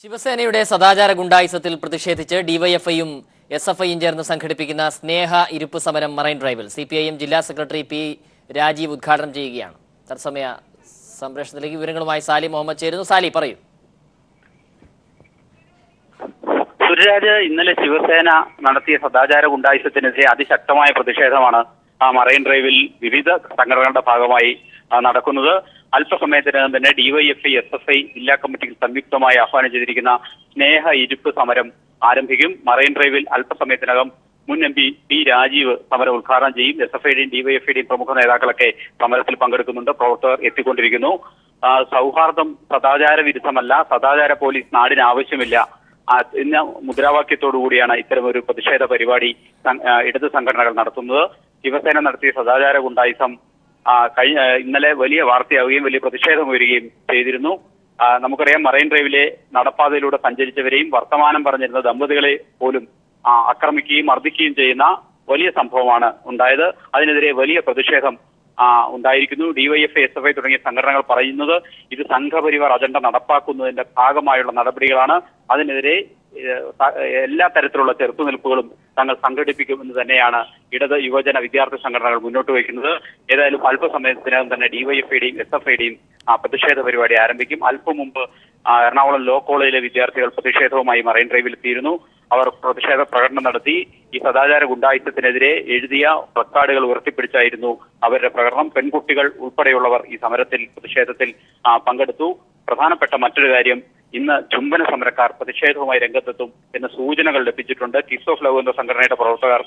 ശിവസേനയുടെ സദാചാര ഗുണ്ടായിസത്തിൽ പ്രതിഷേധിച്ച് ഡിവൈഎഫ്ഐയും എസ്എഫ്ഐയും ചേർന്ന് സംഘടിപ്പിക്കുന്ന സ്നേഹ ഇരുപ്പ് സമരം മറൈൻ ഡ്രൈവിൽ സിപിഐഎം ജില്ലാ സെക്രട്ടറി പി രാജീവ് ഉദ്ഘാടനം ചെയ്യുകയാണ്. തത്സമയ സംപ്രേഷണത്തിലേക്ക് വിവരങ്ങളുമായി സാലി മുഹമ്മദ് ചേരുന്നു. സാലി, പറയൂ. സൂര്യരാജ്, ഇന്നലെ ശിവസേന നടത്തിയ സദാചാര ഗുണ്ടായിസത്തിനെതിരെ അതിശക്തമായ പ്രതിഷേധമാണ് മറൈൻ ഡ്രൈവിൽ വിവിധ സംഘടനകളുടെ ഭാഗമായി നടക്കുന്നത്. അല്പസമയത്തിനകം തന്നെ ഡിവൈഎഫ്ഐ എസ്എഫ്ഐ ജില്ലാ കമ്മിറ്റികൾ സംയുക്തമായി ആഹ്വാനം ചെയ്തിരിക്കുന്ന സ്നേഹ ഇരുപ്പ് സമരം ആരംഭിക്കും. മറൈൻ ഡ്രൈവിൽ അല്പസമയത്തിനകം മുൻ എം പി പി രാജീവ് സമരം ഉദ്ഘാടനം ചെയ്യും. എസ്എഫ്ഐയുടെയും ഡിവൈഎഫ്ഐയുടെയും പ്രമുഖ നേതാക്കളൊക്കെ സമരത്തിൽ പങ്കെടുക്കുന്നുണ്ട്. പ്രവർത്തകർ എത്തിക്കൊണ്ടിരിക്കുന്നു. സൗഹാർദ്ദം സദാചാര വിരുദ്ധമല്ല, സദാചാര പോലീസ് നാടിന് ആവശ്യമില്ല എന്ന മുദ്രാവാക്യത്തോടു കൂടിയാണ് ഇത്തരമൊരു പ്രതിഷേധ പരിപാടി ഇടത് സംഘടനകൾ നടത്തുന്നത്. ശിവസേന നടത്തിയ സദാചാര ഗുണ്ടായിസം ഇന്നലെ വലിയ വാർത്തയാവുകയും വലിയ പ്രതിഷേധം ഉയരുകയും ചെയ്തിരുന്നു. നമുക്കറിയാം, മറൈൻ ഡ്രൈവിലെ നടപ്പാതയിലൂടെ സഞ്ചരിച്ചവരെയും വർത്തമാനം പറഞ്ഞിരുന്ന ദമ്പതികളെ പോലും ആക്രമിക്കുകയും മർദ്ദിക്കുകയും ചെയ്യുന്ന വലിയ സംഭവമാണ് ഉണ്ടായത്. അതിനെതിരെ വലിയ പ്രതിഷേധം ഉണ്ടായിരിക്കുന്നു. ഡിവൈഎഫ്ഐ എസ്എഫ്ഐ തുടങ്ങിയ സംഘടനകൾ പറയുന്നത് ഇത് സംഘപരിവാർ അജണ്ട നടപ്പാക്കുന്നതിന്റെ ഭാഗമായുള്ള നടപടികളാണ്. അതിനെതിരെ എല്ലാ തരത്തിലുള്ള ചെറുത്തുനിൽപ്പുകളും തങ്ങൾ സംഘടിപ്പിക്കുമെന്ന് തന്നെയാണ് ഇടത് യുവജന വിദ്യാർത്ഥി സംഘടനകൾ മുന്നോട്ട് വയ്ക്കുന്നത്. ഏതായാലും അല്പസമയത്തിനകം തന്നെ ഡിവൈഎഫ്ഐയുടെയും എസ്എഫ്ഐയുടെയും പ്രതിഷേധ പരിപാടി ആരംഭിക്കും. അല്പം മുമ്പ് എറണാകുളം ലോ കോളേജിലെ വിദ്യാർത്ഥികൾ പ്രതിഷേധവുമായി മറൈൻ ഡ്രൈവിൽ എത്തിയിരുന്നു. അവർ പ്രതിഷേധ പ്രകടനം നടത്തി. ഈ സദാചാര ഗുണ്ടായിസത്തിനെതിരെ എഴുതിയ പ്ലക്കാർഡുകൾ ഉയർത്തിപ്പിടിച്ചായിരുന്നു അവരുടെ പ്രകടനം. പെൺകുട്ടികൾ ഉൾപ്പെടെയുള്ളവർ ഈ പ്രതിഷേധത്തിൽ പങ്കെടുത്തു. പ്രധാനപ്പെട്ട മറ്റൊരു കാര്യം, ഇന്ന് ചുംബന സമരക്കാർ പ്രതിഷേധവുമായി രംഗത്തെത്തും എന്ന സൂചനകൾ ലഭിച്ചിട്ടുണ്ട്. കിസ് ഓഫ് ലവ് എന്ന സംഘടനയുടെ പ്രവർത്തകർ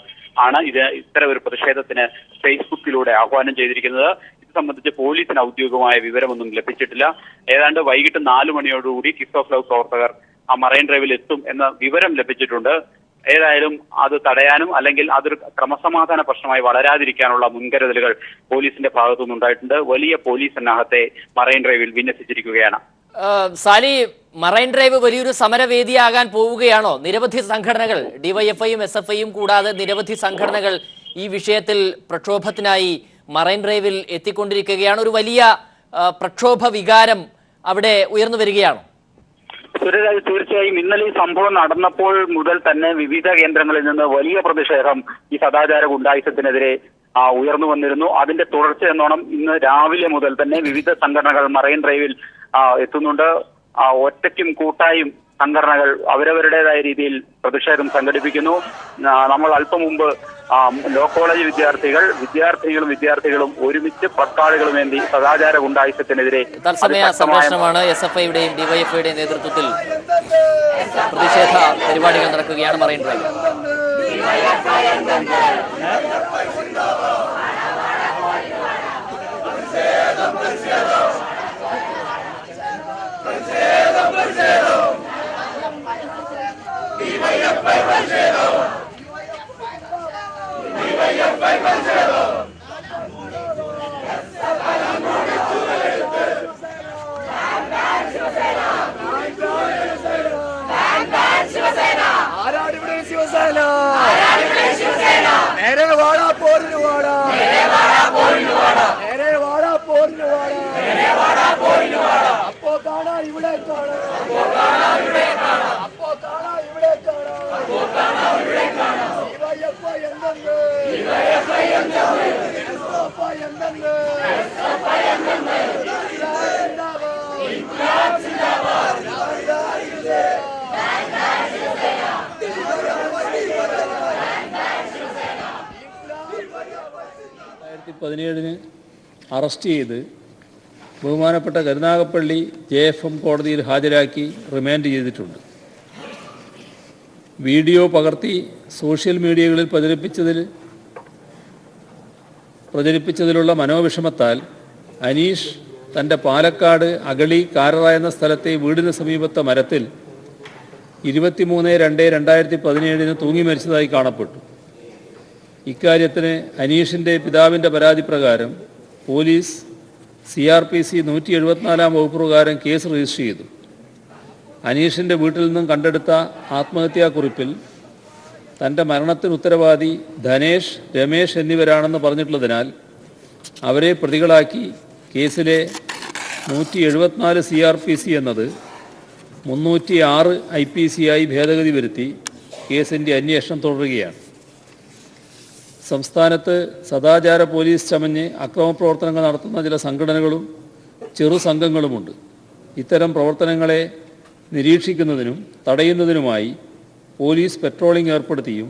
ആണ് ഇത്തരം ഒരു പ്രതിഷേധത്തിന് ഫേസ്ബുക്കിലൂടെ ആഹ്വാനം ചെയ്തിരിക്കുന്നത്. ഇത് സംബന്ധിച്ച് പോലീസിന് ഔദ്യോഗികമായ വിവരമൊന്നും ലഭിച്ചിട്ടില്ല. ഏതാണ്ട് വൈകിട്ട് 4 മണിയോടുകൂടി കിസ് ഓഫ് ലവ് പ്രവർത്തകർ മറൈൻ ഡ്രൈവിൽ എത്തും എന്ന വിവരം ലഭിച്ചിട്ടുണ്ട്. ഏതായാലും അത് തടയാനും അല്ലെങ്കിൽ അതൊരു ക്രമസമാധാന പ്രശ്നമായി വളരാതിരിക്കാനുള്ള മുൻകരുതലുകൾ പോലീസിന്റെ ഭാഗത്തുനിന്നുണ്ടായിട്ടുണ്ട്. വലിയ പോലീസ് സന്നാഹത്തെ മറൈൻ ഡ്രൈവിൽ വിന്യസിച്ചിരിക്കുകയാണ്. സാലി, മറൈൻ ഡ്രൈവ് വലിയൊരു സമരവേദിയാകാൻ പോവുകയാണോ? നിരവധി സംഘടനകൾ, ഡിവൈഎഫ്ഐയും എസ്എഫ്ഐയും കൂടാതെ നിരവധി സംഘടനകൾ ഈ വിഷയത്തിൽ പ്രക്ഷോഭത്തിനായി മറൈൻ ഡ്രൈവിൽ എത്തിക്കൊണ്ടിരിക്കുകയാണ്. ഒരു വലിയ പ്രക്ഷോഭ വികാരം അവിടെ ഉയർന്നു വരികയാണോ? സൂര്യരാജ്, തീർച്ചയായും ഇന്നലെ ഈ സംഭവം നടന്നപ്പോൾ മുതൽ തന്നെ വിവിധ കേന്ദ്രങ്ങളിൽ നിന്ന് വലിയ പ്രതിഷേധം ഈ സദാചാര ഗുണ്ടായിസത്തിനെതിരെ ഉയർന്നു വന്നിരുന്നു. അതിന്റെ തുടർച്ച എന്നോണം ഇന്ന് രാവിലെ മുതൽ തന്നെ വിവിധ സംഘടനകൾ മറൈൻ ഡ്രൈവിൽ എത്തുന്നുണ്ട്. ഒറ്റയ്ക്കും കൂട്ടായും സംഘടനകൾ അവരവരുടേതായ രീതിയിൽ പ്രതിഷേധം സംഘടിപ്പിക്കുന്നു. നമ്മൾ അല്പം മുമ്പ് ലോ കോളേജ് വിദ്യാർത്ഥികളും ഒരുമിച്ച് പ്ലക്കാർഡുകളും ഏന്തി സദാചാര ഗുണ്ടായിസത്തിനെതിരെ തത്സമയ സംഭാഷണമാണ്. എസ്എഫ്ഐയുടെയും ഡിവൈഎഫ്ഐയുടെയും നേതൃത്വത്തിൽ പ്രതിഷേധ പരിപാടികൾ നടക്കുകയാണ് മറൈൻ ഡ്രൈവ്. അറസ്റ്റ് ചെയ്ത് ബഹുമാനപ്പെട്ട കരുനാഗപ്പള്ളി JFM കോടതിയിൽ ഹാജരാക്കി റിമാൻഡ് ചെയ്തിട്ടുണ്ട്. വീഡിയോ പകർത്തി സോഷ്യൽ മീഡിയകളിൽ പ്രചരിപ്പിച്ചതിലുള്ള മനോവിഷമത്താൽ അനീഷ് തൻ്റെ പാലക്കാട് അഗളി കാരറ എന്ന സ്ഥലത്തെ വീടിന് സമീപത്തെ മരത്തിൽ 23/2/2017 തൂങ്ങി മരിച്ചതായി കാണപ്പെട്ടു. ഇക്കാര്യത്തിന് അനീഷിൻ്റെ പിതാവിൻ്റെ പരാതി പ്രകാരം പോലീസ് CRPC 174 വകുപ്പ് പ്രകാരം കേസ് രജിസ്റ്റർ ചെയ്തു. അനീഷിൻ്റെ വീട്ടിൽ നിന്നും കണ്ടെടുത്ത ആത്മഹത്യാക്കുറിപ്പിൽ തൻ്റെ മരണത്തിന് ഉത്തരവാദി ധനേഷ്, രമേശ് എന്നിവരാണെന്ന് പറഞ്ഞിട്ടുള്ളതിനാൽ അവരെ പ്രതികളാക്കി കേസിലെ 174 CRPC എന്നത് 306 IPC ആയി ഭേദഗതി വരുത്തി കേസിൻ്റെ അന്വേഷണം തുടരുകയാണ്. സംസ്ഥാനത്ത് സദാചാര പോലീസ് ചമഞ്ഞ് അക്രമപ്രവർത്തനങ്ങൾ നടത്തുന്ന ചില സംഘടനകളും ചെറു സംഘങ്ങളുമുണ്ട്. ഇത്തരം പ്രവർത്തനങ്ങളെ നിരീക്ഷിക്കുന്നതിനും തടയുന്നതിനുമായി പോലീസ് പെട്രോളിംഗ് ഏർപ്പെടുത്തിയും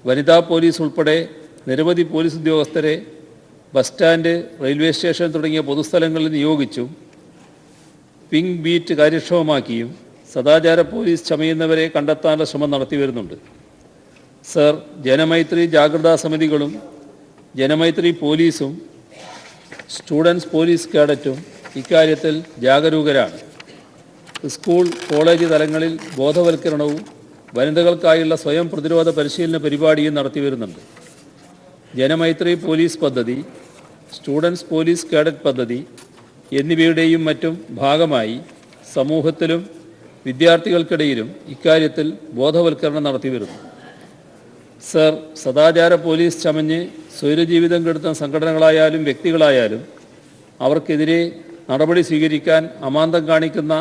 വനിതാ പോലീസ് ഉൾപ്പെടെ നിരവധി പോലീസ് ഉദ്യോഗസ്ഥരെ ബസ് സ്റ്റാൻഡ്, റെയിൽവേ സ്റ്റേഷൻ തുടങ്ങിയ പൊതുസ്ഥലങ്ങളിൽ നിയോഗിച്ചും പിങ്ക് ബീറ്റ് കാര്യക്ഷമമാക്കിയും സദാചാര പോലീസ് ചമയുന്നവരെ കണ്ടെത്താനുള്ള ശ്രമം നടത്തി വരുന്നുണ്ട്. സർ, ജനമൈത്രി ജാഗ്രതാ സമിതികളും ജനമൈത്രി പോലീസും സ്റ്റുഡൻസ് പോലീസ് കേഡറ്റും ഇക്കാര്യത്തിൽ ജാഗരൂകരാണ്. സ്കൂൾ, കോളേജ് തലങ്ങളിൽ ബോധവൽക്കരണവും വനിതകൾക്കായുള്ള സ്വയം പ്രതിരോധ പരിശീലന പരിപാടിയും നടത്തി വരുന്നുണ്ട്. ജനമൈത്രി പോലീസ് പദ്ധതി, സ്റ്റുഡൻസ് പോലീസ് കേഡറ്റ് പദ്ധതി എന്നിവയുടെയും മറ്റും ഭാഗമായി സമൂഹത്തിലും വിദ്യാർത്ഥികൾക്കിടയിലും ഇക്കാര്യത്തിൽ ബോധവൽക്കരണം നടത്തി വരുന്നു. സർ, സദാചാര പോലീസ് ചമഞ്ഞ് സ്വൈരജീവിതം കെടുത്തുന്ന സംഘടനകളായാലും വ്യക്തികളായാലും അവർക്കെതിരെ നടപടി സ്വീകരിക്കാൻ അമാന്തം കാണിക്കുന്ന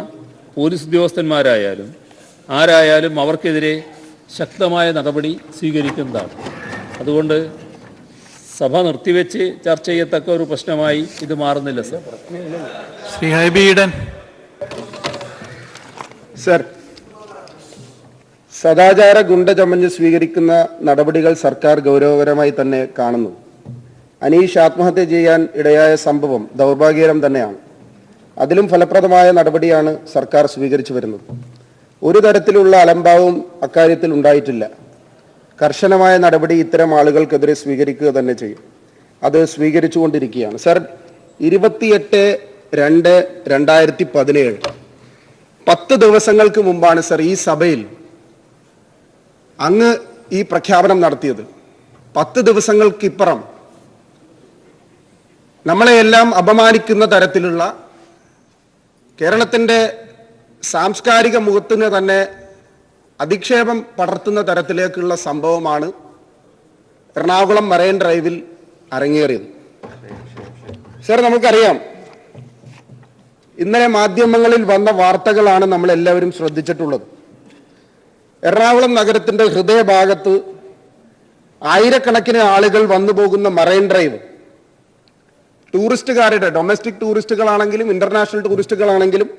പോലീസ് ഉദ്യോഗസ്ഥന്മാരായാലും ആരായാലും അവർക്കെതിരെ ശക്തമായ നടപടി സ്വീകരിക്കുന്നതാണ്. അതുകൊണ്ട് സഭ നിർത്തിവെച്ച് ചർച്ച ചെയ്യത്തക്ക ഒരു പ്രശ്നമായി ഇത് മാറുന്നില്ല. സർ, ശ്രീ ഹൈബി ഈഡൻ. സർ, സദാചാര ഗുണ്ട ചമഞ്ഞ് സ്വീകരിക്കുന്ന നടപടികൾ സർക്കാർ ഗൗരവകരമായി തന്നെ കാണുന്നു. അനീഷ് ആത്മഹത്യ ചെയ്യാൻ ഇടയായ സംഭവം ദൗർഭാഗ്യകരം തന്നെയാണ്. അതിലും ഫലപ്രദമായ നടപടിയാണ് സർക്കാർ സ്വീകരിച്ചു വരുന്നത്. ഒരു തരത്തിലുള്ള അലംഭാവവും അക്കാര്യത്തിൽ ഉണ്ടായിട്ടില്ല. കർശനമായ നടപടി ഇത്തരം ആളുകൾക്കെതിരെ സ്വീകരിക്കുക തന്നെ ചെയ്യും. അത് സ്വീകരിച്ചുകൊണ്ടിരിക്കുകയാണ്. സർ, 28/2/2017 10 ദിവസങ്ങൾക്ക് മുമ്പാണ് സർ ഈ സഭയിൽ അങ്ങ് ഈ പ്രഖ്യാപനം നടത്തിയത്. 10 ദിവസങ്ങൾക്കിപ്പുറം നമ്മളെയെല്ലാം അപമാനിക്കുന്ന തരത്തിലുള്ള കേരളത്തിൻ്റെ സാംസ്കാരിക മുഖത്തിന് തന്നെ അധിക്ഷേപം പടർത്തുന്ന തരത്തിലേക്കുള്ള സംഭവമാണ് എറണാകുളം മറൈൻ ഡ്രൈവിൽ അരങ്ങേറിയത്. സർ, നമുക്കറിയാം, ഇന്നലെ മാധ്യമങ്ങളിൽ വന്ന വാർത്തകളാണ് നമ്മളെല്ലാവരും ശ്രദ്ധിച്ചിട്ടുള്ളത്. എറണാകുളം നഗരത്തിൻ്റെ ഹൃദയഭാഗത്ത് ആയിരക്കണക്കിന് ആളുകൾ വന്നു പോകുന്ന മറൈൻ ഡ്രൈവ് ടൂറിസ്റ്റുകാരുടെ, ഡൊമസ്റ്റിക് ടൂറിസ്റ്റുകളാണെങ്കിലും ഇന്റർനാഷണൽ ടൂറിസ്റ്റുകളാണെങ്കിലും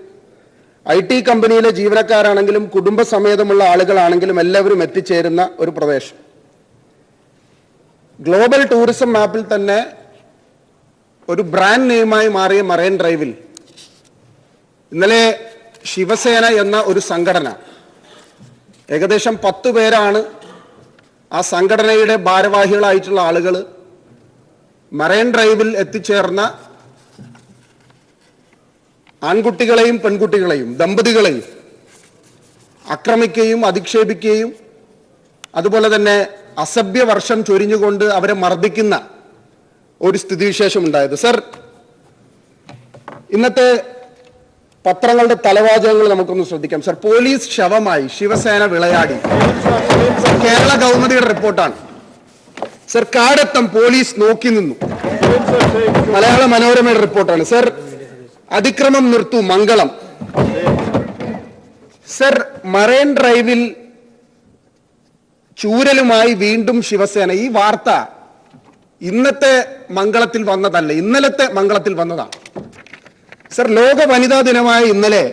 IT കമ്പനിയിലെ ജീവനക്കാരാണെങ്കിലും കുടുംബസമേതമുള്ള ആളുകളാണെങ്കിലും എല്ലാവരും എത്തിച്ചേരുന്ന ഒരു പ്രദേശം. ഗ്ലോബൽ ടൂറിസം മാപ്പിൽ തന്നെ ഒരു ബ്രാൻഡ് നെയിമായി മാറിയ മറൈൻ ഡ്രൈവിൽ ഇന്നലെ ശിവസേന എന്ന ഒരു സംഘടന, ഏകദേശം 10 പേരാണ് ആ സംഘടനയുടെ ഭാരവാഹികളായിട്ടുള്ള ആളുകൾ മറൈൻ ഡ്രൈവിൽ എത്തിച്ചേർന്ന ആൺകുട്ടികളെയും പെൺകുട്ടികളെയും ദമ്പതികളെയും ആക്രമിക്കുകയും അധിക്ഷേപിക്കുകയും അതുപോലെ തന്നെ അസഭ്യ വർഷം ചൊരിഞ്ഞുകൊണ്ട് അവരെ മർദ്ദിക്കുന്ന ഒരു സ്ഥിതിവിശേഷം ഉണ്ടായത്. സർ, ഇന്നത്തെ പത്രങ്ങളുടെ തലവാചകങ്ങൾ നമുക്കൊന്ന് ശ്രദ്ധിക്കാം. സർ, പോലീസ് ശവമായി ശിവസേന വിളയാടി. കേരള കൗമുദിയുടെ റിപ്പോർട്ടാണ്. സർ, കാടത്തം പോലീസ് നോക്കി നിന്നു. മലയാള മനോരമയുടെ റിപ്പോർട്ടാണ്. സർ, അതിക്രമം നിർത്തു മംഗളം. സർ, മറൈൻ ഡ്രൈവിൽ ചൂരലുമായി വീണ്ടും ശിവസേന. ഈ വാർത്ത ഇന്നത്തെ മംഗളത്തിൽ വന്നതല്ല, ഇന്നലത്തെ മംഗളത്തിൽ വന്നതാണ്. സർ, ലോക വനിതാ ദിനമായ ഇന്നലെ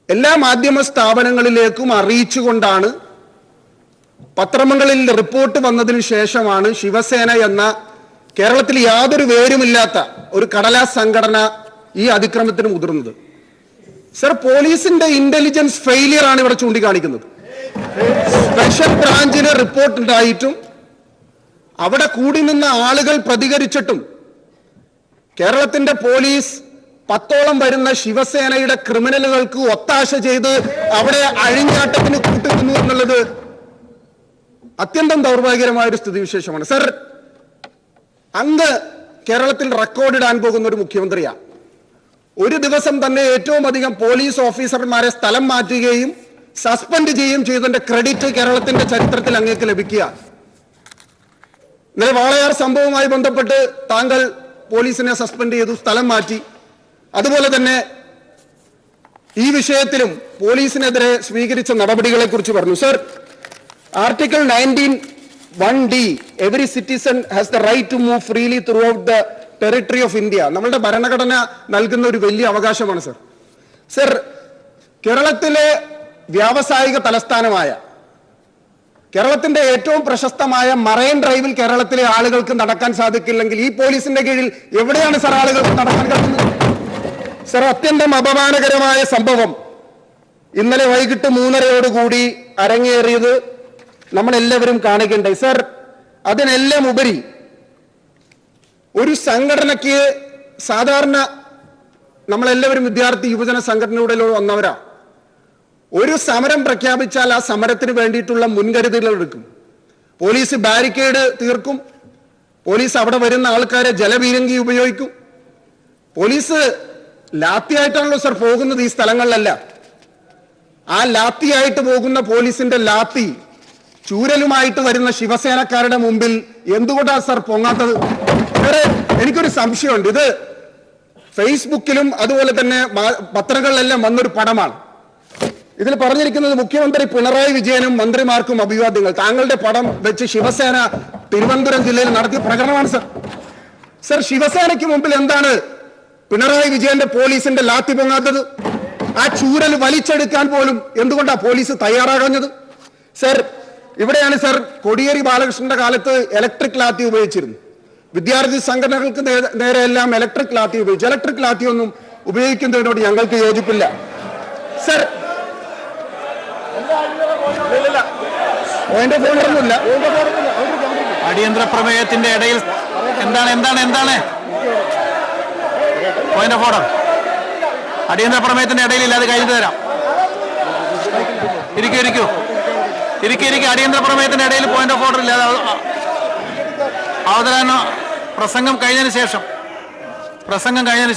എല്ലാ മാധ്യമ സ്ഥാപനങ്ങളിലേക്കും അറിയിച്ചുകൊണ്ടാണ്, പത്രങ്ങളിൽ റിപ്പോർട്ട് വന്നതിന് ശേഷമാണ് ശിവസേന എന്ന കേരളത്തിൽ യാതൊരു വേരുമില്ലാത്ത ഒരു കടലാസ് സംഘടന ഈ അതിക്രമത്തിന് മുതിർന്നത്. സർ, പോലീസിന്റെ ഇന്റലിജൻസ് ഫെയിലിയർ ആണ് ഇവിടെ ചൂണ്ടിക്കാണിക്കുന്നത്. സ്പെഷ്യൽ ബ്രാഞ്ചിന് റിപ്പോർട്ട് ഉണ്ടായിട്ടും അവിടെ കൂടി നിന്ന ആളുകൾ പ്രതികരിച്ചിട്ടും കേരളത്തിന്റെ പോലീസ് 10ഓളം വരുന്ന ശിവസേനയുടെ ക്രിമിനലുകൾക്ക് ഒത്താശ ചെയ്ത് അവിടെ അഴിഞ്ഞാട്ടത്തിന് കൂട്ടുനിന്നു എന്നുള്ളത് അത്യന്തം ദൗർഭാഗ്യകരമായ ഒരു സ്ഥിതിവിശേഷമാണ്. സർ, അങ്ങ് കേരളത്തിൽ റെക്കോർഡിടാൻ പോകുന്ന ഒരു മുഖ്യമന്ത്രിയാണ്. ഒരു ദിവസം തന്നെ ഏറ്റവും അധികം പോലീസ് ഓഫീസർമാരെ സ്ഥലം മാറ്റുകയും സസ്പെൻഡ് ചെയ്യുകയും ചെയ്തതിന്റെ ക്രെഡിറ്റ് കേരളത്തിന്റെ ചരിത്രത്തിൽ അങ്ങേക്ക് ലഭിക്കുക. ഇന്നലെ വാളയാർ സംഭവവുമായി ബന്ധപ്പെട്ട് താങ്കൾ പോലീസിനെ സസ്പെൻഡ് ചെയ്തു, സ്ഥലം മാറ്റി. അതുപോലെ തന്നെ ഈ വിഷയത്തിലും പോലീസിനെതിരെ സ്വീകരിച്ച നടപടികളെ കുറിച്ച് പറഞ്ഞു. Sir, article 19(1)(d) every citizen has the right to move freely throughout the territory of India. നമ്മളുടെ ഭരണഘടന നൽകുന്ന ഒരു വലിയ അവകാശമാണ് സർ. സർ, കേരളത്തിലെ വ്യാവസായിക തലസ്ഥാനമായ കേരളത്തിന്റെ ഏറ്റവും പ്രശസ്തമായ മറൈൻ ഡ്രൈവിൽ കേരളത്തിലെ ആളുകൾക്ക് നടക്കാൻ സാധിക്കില്ലെങ്കിൽ ഈ പോലീസിന്റെ കീഴിൽ എവിടെയാണ് സർ ആളുകൾക്ക് നടക്കാൻ കഴിയുന്നത്? സർ, അത്യന്തം അപമാനകരമായ സംഭവം ഇന്നലെ വൈകിട്ട് 3:30 അരങ്ങേറിയത് നമ്മളെല്ലാവരും കാണുകയുണ്ടായി. സർ, അതിനെല്ലാം ഉപരി ഒരു സംഘടനയ്ക്ക് സാധാരണ നമ്മളെല്ലാവരും വിദ്യാർത്ഥി യുവജന സംഘടനയുടെ വന്നവരാ. ഒരു സമരം പ്രഖ്യാപിച്ചാൽ ആ സമരത്തിന് വേണ്ടിയിട്ടുള്ള മുൻകരുതലുകൾ എടുക്കും. പോലീസ് ബാരിക്കേഡ് തീർക്കും. പോലീസ് അവിടെ വരുന്ന ആൾക്കാരെ ജലപീരങ്കി ഉപയോഗിക്കും. പോലീസ് ലാത്തിയായിട്ടാണല്ലോ സർ പോകുന്നത് ഈ സ്ഥലങ്ങളിലല്ല. ആ ലാത്തിയായിട്ട് പോകുന്ന പോലീസിന്റെ ലാത്തി ചൂരലുമായിട്ട് വരുന്ന ശിവസേനക്കാരുടെ മുമ്പിൽ എന്തുകൊണ്ടാണ് സർ പൊങ്ങാത്തത്? എനിക്കൊരു സംശയമുണ്ട്. ഇത് ഫേസ്ബുക്കിലും അതുപോലെ തന്നെ പത്രങ്ങളിലെല്ലാം വന്നൊരു പടമാണ്. ഇതിൽ പറഞ്ഞിരിക്കുന്നത് മുഖ്യമന്ത്രി പിണറായി വിജയനും മന്ത്രിമാർക്കും അഭിവാദ്യങ്ങൾ. താങ്കളുടെ പടം വെച്ച് ശിവസേന തിരുവനന്തപുരം ജില്ലയിൽ നടത്തിയ പ്രകടനമാണ് സർ. സർ, ശിവസേനയ്ക്ക് മുമ്പിൽ എന്താണ് പിണറായി വിജയന്റെ പോലീസിന്റെ ലാത്തി പൊങ്ങാത്തത്? ആ ചൂരൽ വലിച്ചെടുക്കാൻ പോലും എന്തുകൊണ്ടാണ് പോലീസ് തയ്യാറാകാഞ്ഞത്? സർ, ഇവിടെയാണ് സർ കോടിയേരി ബാലകൃഷ്ണന്റെ കാലത്ത് ഇലക്ട്രിക് ലാത്തി ഉപയോഗിച്ചിരുന്നു. വിദ്യാർത്ഥി സംഘടനകൾക്ക് നേരെ എല്ലാം ഇലക്ട്രിക് ലാത്തി ഉപയോഗിച്ചു. ഇലക്ട്രിക് ലാത്തി ഒന്നും ഉപയോഗിക്കുന്നതിനോട് ഞങ്ങൾക്ക് യോജിപ്പില്ല. സർ, അടിയന്തര പ്രമേയത്തിന്റെ ഇടയിൽ എന്താണ് പോയിന്റ് ഓഫ് ഓർഡർ? അടിയന്തര പ്രമേയത്തിന്റെ ഇടയിൽ ഇല്ലാതെ കഴിഞ്ഞു തരാം. ഇരിക്കൂ. അടിയന്തര പ്രമേയത്തിന്റെ ഇടയിൽ പോയിന്റ് ഓഫ് ഓർഡർ ഇല്ലാതെ അവതരണ പ്രസംഗം കഴിഞ്ഞതിന് ശേഷം സർ, പ്രസംഗം കഴിഞ്ഞതിന്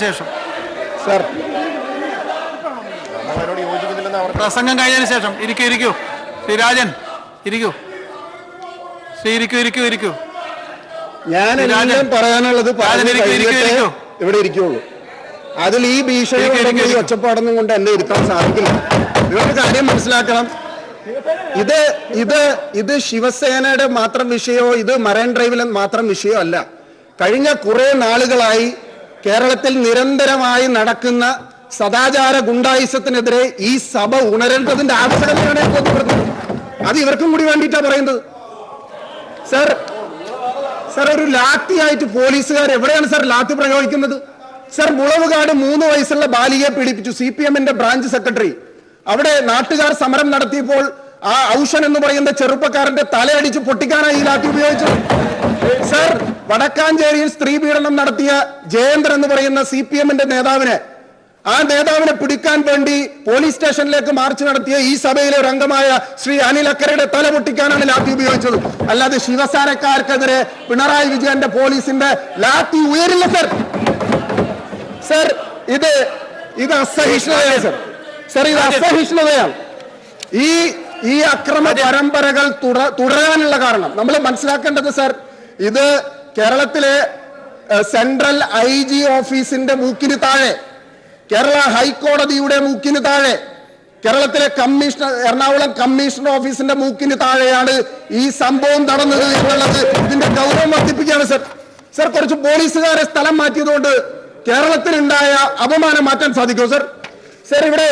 ശേഷം ഇരിക്കൂ. ശ്രീ രാജൻ ഇരിക്കൂ. ഞാൻ പറയാനുള്ളത് ഇവിടെ ഇരിക്കുള്ളൂ. അതിൽ ഈ ഭീഷണി ഒച്ചപ്പാടൊന്നും കൊണ്ട് എന്നെ ഇരുത്താൻ സാധിക്കില്ല. നിങ്ങളുടെ കാര്യം മനസ്സിലാക്കണം. ഇത് ശിവസേനയുടെ മാത്രം വിഷയമോ ഇത് മറൈൻ ഡ്രൈവിലെ മാത്രം വിഷയമോ അല്ല. കഴിഞ്ഞ കുറെ നാളുകളായി കേരളത്തിൽ നിരന്തരമായി നടക്കുന്ന സദാചാര ഗുണ്ടായിസത്തിനെതിരെ ഈ സഭ ഉണരേണ്ടതിന്റെ ആവശ്യകതയാണ് ബോധ്യപ്പെടുന്നത്. അത് ഇവർക്കും കൂടി വേണ്ടിയിട്ടാണ് പറയുന്നത്. സർ, ഒരു ലാത്തിയായിട്ട് പോലീസുകാർ എവിടെയാണ് സർ ലാത്തി പ്രയോഗിക്കുന്നത്? സർ, മുളവുകാട് 3 വയസ്സുള്ള ബാലികയെ പീഡിപ്പിച്ചു. CPM-ന്റെ ബ്രാഞ്ച് സെക്രട്ടറി. അവിടെ നാട്ടുകാർ സമരം നടത്തിയപ്പോൾ ആ ഔഷൻ എന്ന് പറയുന്ന ചെറുപ്പക്കാരന്റെ തലയടിച്ച് പൊട്ടിക്കാനാണ് ഈ ലാത്തി ഉപയോഗിച്ചത്. സർ, വടക്കാഞ്ചേരിയിൽ സ്ത്രീ പീഡനം നടത്തിയ ജയേന്ദ്രൻ എന്ന് പറയുന്ന CPM-ന്റെ നേതാവിനെ പിടിക്കാൻ വേണ്ടി പോലീസ് സ്റ്റേഷനിലേക്ക് മാർച്ച് നടത്തിയ ഈ സഭയിലെ ഒരു അംഗമായ ശ്രീ അനിൽ അക്കരയുടെ തല പൊട്ടിക്കാനാണ് ലാത്തി ഉപയോഗിച്ചത്. അല്ലാതെ ശിവസേനക്കാർക്കെതിരെ പിണറായി വിജയന്റെ പോലീസിന്റെ ലാത്തി ഉയരില്ല സർ. സർ, ഇത് അസഹിഷ്ണുതയാണ് സർ. ഇത് അസഹിഷ്ണുതയാണ്. ഈ അക്രമ പരമ്പരകൾ തുടരാനുള്ള കാരണം നമ്മൾ മനസ്സിലാക്കേണ്ടത് സർ, ഇത് കേരളത്തിലെ സെൻട്രൽ IG ഓഫീസിന്റെ മൂക്കിന് താഴെ, കേരള ഹൈക്കോടതിയുടെ മൂക്കിന് താഴെ, കേരളത്തിലെ എറണാകുളം കമ്മീഷണർ ഓഫീസിന്റെ മൂക്കിന് താഴെയാണ് ഈ സംഭവം നടന്നത് എന്നുള്ളത് ഇതിന്റെ ഗൗരവം വർദ്ധിപ്പിക്കുകയാണ് സർ. സർ, കുറച്ച് പോലീസുകാരെ സ്ഥലം മാറ്റിയതുകൊണ്ട് കേരളത്തിലുണ്ടായ അപമാനം മാറ്റാൻ സാധിക്കുമോ സർ? സർ, ഇവിടെ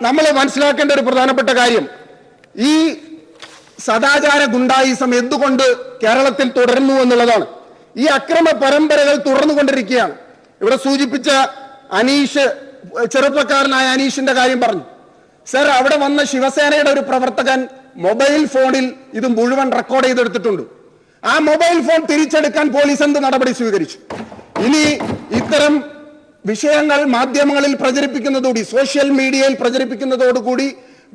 നമ്മൾ മനസ്സിലാക്കേണ്ട ഒരു പ്രധാനപ്പെട്ട കാര്യം, ഈ സദാചാര ഗുണ്ടായിസം എന്തുകൊണ്ട് കേരളത്തിൽ തുടരുന്നു എന്നുള്ളതാണ്. ഈ അക്രമ പരമ്പരകൾ തുടർന്നുകൊണ്ടിരിക്കുകയാണ്. ഇവിടെ സൂചിപ്പിച്ച അനീഷ്, ചെറുപ്പക്കാരനായ അനീഷിന്റെ കാര്യം പറഞ്ഞു. സർ, അവിടെ വന്ന ശിവസേനയുടെ ഒരു പ്രവർത്തകൻ മൊബൈൽ ഫോണിൽ ഇത് മുഴുവൻ റെക്കോർഡ് ചെയ്തെടുത്തിട്ടുണ്ട്. ആ മൊബൈൽ ഫോൺ തിരിച്ചെടുക്കാൻ പോലീസ് എന്ത് നടപടി സ്വീകരിച്ചു? ഇനി ഇത്തരം വിഷയങ്ങൾ മാധ്യമങ്ങളിൽ പ്രചരിപ്പിക്കുന്നതോടുകൂടി, സോഷ്യൽ മീഡിയയിൽ പ്രചരിപ്പിക്കുന്നതോടുകൂടി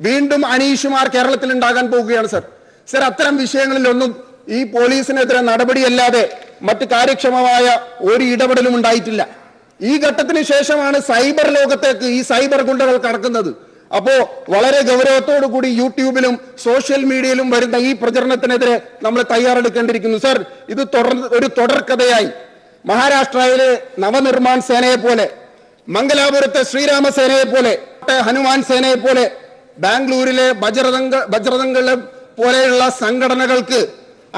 വീണ്ടും അനീഷുമാർ കേരളത്തിൽ ഉണ്ടാകാൻ പോവുകയാണ് സർ. സർ, അത്തരം വിഷയങ്ങളിലൊന്നും ഈ പോലീസിനെതിരെ നടപടിയല്ലാതെ മറ്റ് കാര്യക്ഷമമായ ഒരു ഇടപെടലും ഉണ്ടായിട്ടില്ല. ഈ ഘട്ടത്തിന് ശേഷമാണ് സൈബർ ലോകത്തേക്ക് ഈ സൈബർ ഗുണ്ടകൾ കടക്കുന്നത്. അപ്പോ വളരെ ഗൗരവത്തോടു കൂടി യൂട്യൂബിലും സോഷ്യൽ മീഡിയയിലും വരുന്ന ഈ പ്രചരണത്തിനെതിരെ നമ്മൾ തയ്യാറെടുക്കേണ്ടിയിരിക്കുന്നു സർ. ഇത് ഒരു തുടർക്കഥയായി മഹാരാഷ്ട്രയിലെ നവനിർമ്മാൺ സേനയെ പോലെ മംഗലാപുരത്തെ ശ്രീരാമസേനയെ പോലെ, ഹനുമാൻ സേനയെ പോലെ, ബാംഗ്ലൂരിലെ ബജ്രംഗളെ പോലെയുള്ള സംഘടനകൾക്ക്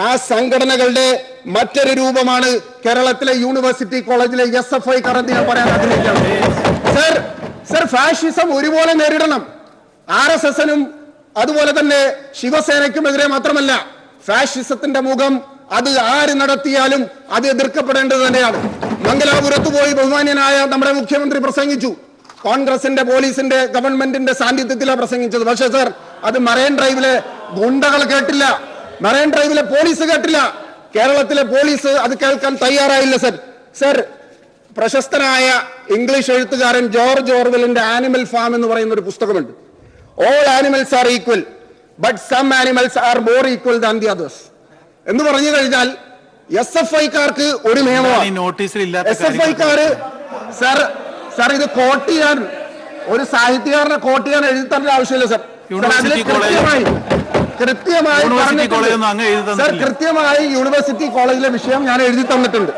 ആ സംഘടനകളുടെ മറ്റൊരു രൂപമാണ് കേരളത്തിലെ യൂണിവേഴ്സിറ്റി കോളേജിലെ SFI എന്ന് ഞാൻ പറയാൻ ആഗ്രഹിക്കുകയാണ്. സർ, ഫാഷിസം ഒരുപോലെ നേരിടണം. RSSനും അതുപോലെ തന്നെ ശിവസേനയ്ക്കുമെതിരെ മാത്രമല്ല, ഫാഷിസത്തിന്റെ മുഖം അത് ആര് നടത്തിയാലും അത് എതിർക്കപ്പെടേണ്ടത് തന്നെയാണ്. മംഗലാപുരത്ത് പോയി ബഹുമാന്യനായ നമ്മുടെ മുഖ്യമന്ത്രി പ്രസംഗിച്ചു. കോൺഗ്രസിന്റെ, പോലീസിന്റെ, ഗവൺമെന്റിന്റെ സാന്നിധ്യത്തിലാണ് പ്രസംഗിച്ചത്. പക്ഷേ സർ, അത് മറൈൻ ഡ്രൈവിലെ ഗുണ്ടകൾ കേട്ടില്ല, മറൈൻ ഡ്രൈവിലെ പോലീസ് കേട്ടില്ല, കേരളത്തിലെ പോലീസ് അത് കേൾക്കാൻ തയ്യാറായില്ല. സർ, പ്രശസ്തനായ ഇംഗ്ലീഷ് എഴുത്തുകാരൻ ജോർജ് ഓർവെലിന്റെ ആനിമൽ ഫാം എന്ന് പറയുന്ന ഒരു പുസ്തകമുണ്ട്. All animals are equal but some animals are more equal than the others എന്ന് പറഞ്ഞു കഴിഞ്ഞാൽ SFIക്കാർക്ക് ഒരു നിയമമാണ്. SFIക്കാര് സർ ഇത് കോട്ട് ചെയ്യാൻ, ഒരു സാഹിത്യകാരനെ കോട്ട് ചെയ്യാൻ എഴുതി തരേണ്ട ആവശ്യമില്ല സർ. കൃത്യമായി യൂണിവേഴ്സിറ്റി കോളേജിലെ വിഷയം ഞാൻ എഴുതി തന്നിട്ടുണ്ട്.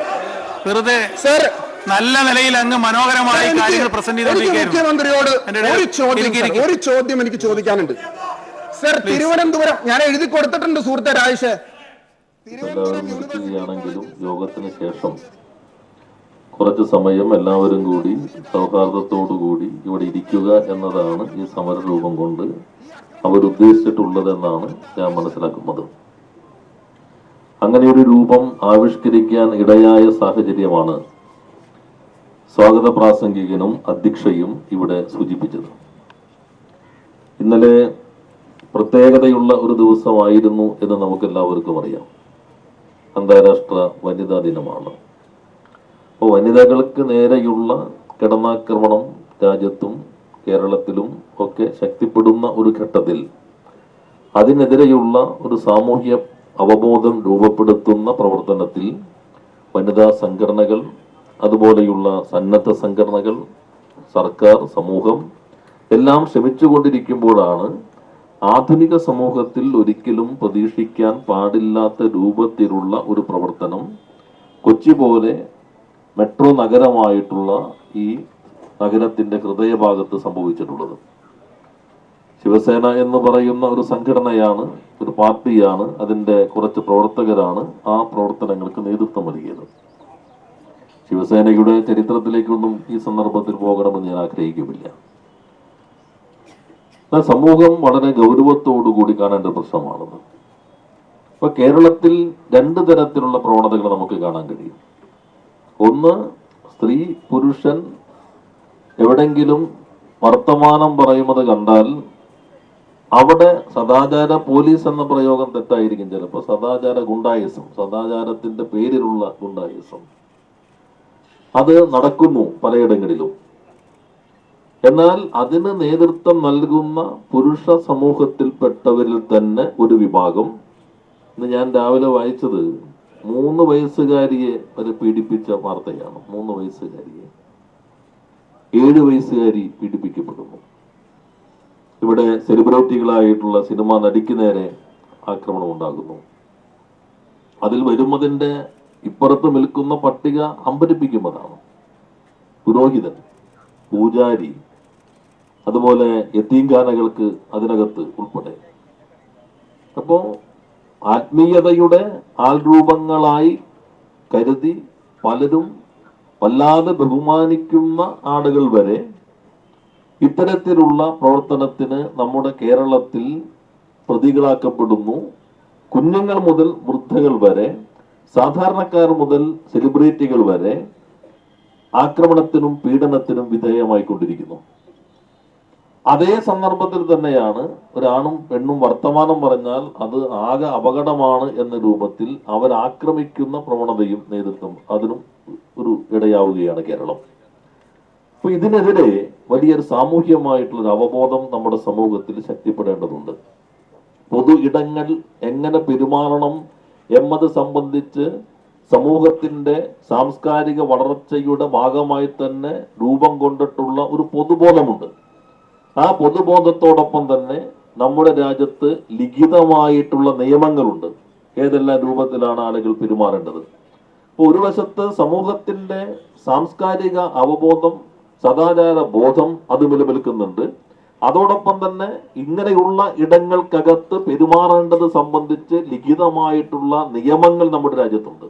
വെറുതെ സർ, നല്ല നിലയിൽ അങ്ങ് മനോഹരമായി കാര്യങ്ങൾ പ്രസന്റ് മുഖ്യമന്ത്രിയോട് ഒരു ചോദ്യം എനിക്ക് ചോദിക്കാനുണ്ട് സർ. തിരുവനന്തപുരം ഞാൻ എഴുതി കൊടുത്തിട്ടുണ്ട് സുഹൃത്തെ രാജേഷ്. ാണെങ്കിലും യോഗത്തിന് ശേഷം കുറച്ചു സമയം എല്ലാവരും കൂടി സൗഹാർദ്ദത്തോടുകൂടി ഇവിടെ ഇരിക്കുക എന്നതാണ് ഈ സമരരൂപം കൊണ്ട് അവരുദ്ദേശിച്ചിട്ടുള്ളതെന്നാണ് ഞാൻ മനസ്സിലാക്കുന്നത്. അങ്ങനെ ഒരു രൂപം ആവിഷ്കരിക്കാൻ ഇടയായ സാഹചര്യമാണ് സ്വാഗത പ്രാസംഗികനും അധ്യക്ഷയും ഇവിടെ സൂചിപ്പിച്ചത്. ഇന്നലെ പ്രത്യേകതയുള്ള ഒരു ദിവസമായിരുന്നു എന്ന് നമുക്കെല്ലാവർക്കും അറിയാം. അന്താരാഷ്ട്ര വനിതാ ദിനമാണ്. അപ്പോൾ വനിതകൾക്ക് നേരെയുള്ള കടന്നാക്രമണം രാജ്യത്തും കേരളത്തിലും ഒക്കെ ശക്തിപ്പെടുന്ന ഒരു ഘട്ടത്തിൽ അതിനെതിരെയുള്ള ഒരു സാമൂഹ്യ അവബോധം രൂപപ്പെടുത്തുന്ന പ്രവർത്തനത്തിൽ വനിതാ സംഘടനകൾ, അതുപോലെയുള്ള സന്നദ്ധ സംഘടനകൾ, സർക്കാർ, സമൂഹം എല്ലാം ശ്രമിച്ചുകൊണ്ടിരിക്കുമ്പോഴാണ് ആധുനിക സമൂഹത്തിൽ ഒരിക്കലും പ്രതീക്ഷിക്കാൻ പാടില്ലാത്ത രൂപത്തിലുള്ള ഒരു പ്രവർത്തനം കൊച്ചി പോലെ മെട്രോ നഗരമായിട്ടുള്ള ഈ നഗരത്തിന്റെ ഹൃദയഭാഗത്ത് സംഭവിച്ചിട്ടുള്ളത്. ശിവസേന എന്ന് പറയുന്ന ഒരു സംഘടനയാണ്, ഒരു പാർട്ടിയാണ്, അതിന്റെ കുറച്ച് പ്രവർത്തകരാണ് ആ പ്രവർത്തനങ്ങൾക്ക് നേതൃത്വം നൽകിയത്. ശിവസേനയുടെ ചരിത്രത്തിലേക്കൊന്നും ഈ സന്ദർഭത്തിൽ പോകണമെന്ന് ഞാൻ ആഗ്രഹിക്കുന്നില്ല. സമൂഹം വളരെ ഗൗരവത്തോടുകൂടി കാണേണ്ട പ്രശ്നമാണത്. അപ്പൊ കേരളത്തിൽ രണ്ട് തരത്തിലുള്ള പ്രവണതകൾ നമുക്ക് കാണാൻ കഴിയും. ഒന്ന്, സ്ത്രീ പുരുഷൻ എവിടെങ്കിലും വർത്തമാനം പറയുന്നത് കണ്ടാൽ അവിടെ സദാചാര പോലീസ് എന്ന പ്രയോഗം തെറ്റായിരിക്കും, ചിലപ്പോൾ സദാചാര ഗുണ്ടായിസം, സദാചാരത്തിന്റെ പേരിലുള്ള ഗുണ്ടായിസം അത് നടക്കുന്നു പലയിടങ്ങളിലും. എന്നാൽ അതിന് നേതൃത്വം നൽകുന്ന പുരുഷ സമൂഹത്തിൽപ്പെട്ടവരിൽ തന്നെ ഒരു വിഭാഗം, ഇന്ന് ഞാൻ രാവിലെ വായിച്ചത് 3 വയസ്സുകാരിയെ വരെ പീഡിപ്പിച്ച വാർത്തയാണ്. 3 വയസ്സുകാരിയെ, 7 വയസ്സുകാരി പീഡിപ്പിക്കപ്പെടുന്നു. ഇവിടെ സെലിബ്രിറ്റികളായിട്ടുള്ള സിനിമാ നടിക്ക് നേരെ ആക്രമണം ഉണ്ടാകുന്നു. അതിൽ വരുന്നതിന്റെ ഇപ്പുറത്ത് നിൽക്കുന്ന പട്ടിക അമ്പരിപ്പിക്കുന്നതാണ്. പുരോഹിതൻ, പൂജാരി, അതുപോലെ യതീംഖാനകൾക്ക് അതിനകത്ത് ഉൾപ്പെടെ. അപ്പോ ആത്മീയതയുടെ ആൾരൂപങ്ങളായി കരുതി പലരും വല്ലാതെ ബഹുമാനിക്കുന്ന ആളുകൾ വരെ ഇത്തരത്തിലുള്ള പ്രവർത്തനത്തിന് നമ്മുടെ കേരളത്തിൽ പ്രതികളാക്കപ്പെടുന്നു. കുഞ്ഞുങ്ങൾ മുതൽ വൃദ്ധകൾ വരെ, സാധാരണക്കാർ മുതൽ സെലിബ്രിറ്റികൾ വരെ ആക്രമണത്തിനും പീഡനത്തിനും വിധേയമായിക്കൊണ്ടിരിക്കുന്നു. അതേ സന്ദർഭത്തിൽ തന്നെയാണ് ഒരാണും പെണ്ണും വർത്തമാനം പറഞ്ഞാൽ അത് ആകെ അപകടമാണ് എന്ന രൂപത്തിൽ അവർ ആക്രമിക്കുന്ന പ്രവണതയും നേതൃത്വം അതിനും ഒരു ഇടയാവുകയാണ് കേരളം. അപ്പൊ ഇതിനെതിരെ വലിയൊരു സാമൂഹ്യമായിട്ടുള്ളൊരു അവബോധം നമ്മുടെ സമൂഹത്തിൽ ശക്തിപ്പെടേണ്ടതുണ്ട്. പൊതു ഇടങ്ങൾ എങ്ങനെ പെരുമാറണം എന്നത് സംബന്ധിച്ച് സമൂഹത്തിന്റെ സാംസ്കാരിക വളർച്ചയുടെ ഭാഗമായി തന്നെ രൂപം കൊണ്ടിട്ടുള്ള ഒരു പൊതുബോധമുണ്ട്. ആ പൊതുബോധത്തോടൊപ്പം തന്നെ നമ്മുടെ രാജ്യത്ത് ലിഖിതമായിട്ടുള്ള നിയമങ്ങളുണ്ട്, ഏതെല്ലാം രൂപത്തിലാണ് ആളുകൾ പെരുമാറേണ്ടത്. അപ്പോൾ ഒരു വശത്ത് സമൂഹത്തിന്റെ സാംസ്കാരിക അവബോധം, സദാചാര ബോധം അത് നിലനിൽക്കുന്നുണ്ട്. അതോടൊപ്പം തന്നെ ഇങ്ങനെയുള്ള ഇടങ്ങൾക്കകത്ത് പെരുമാറേണ്ടത് സംബന്ധിച്ച് ലിഖിതമായിട്ടുള്ള നിയമങ്ങൾ നമ്മുടെ രാജ്യത്തുണ്ട്.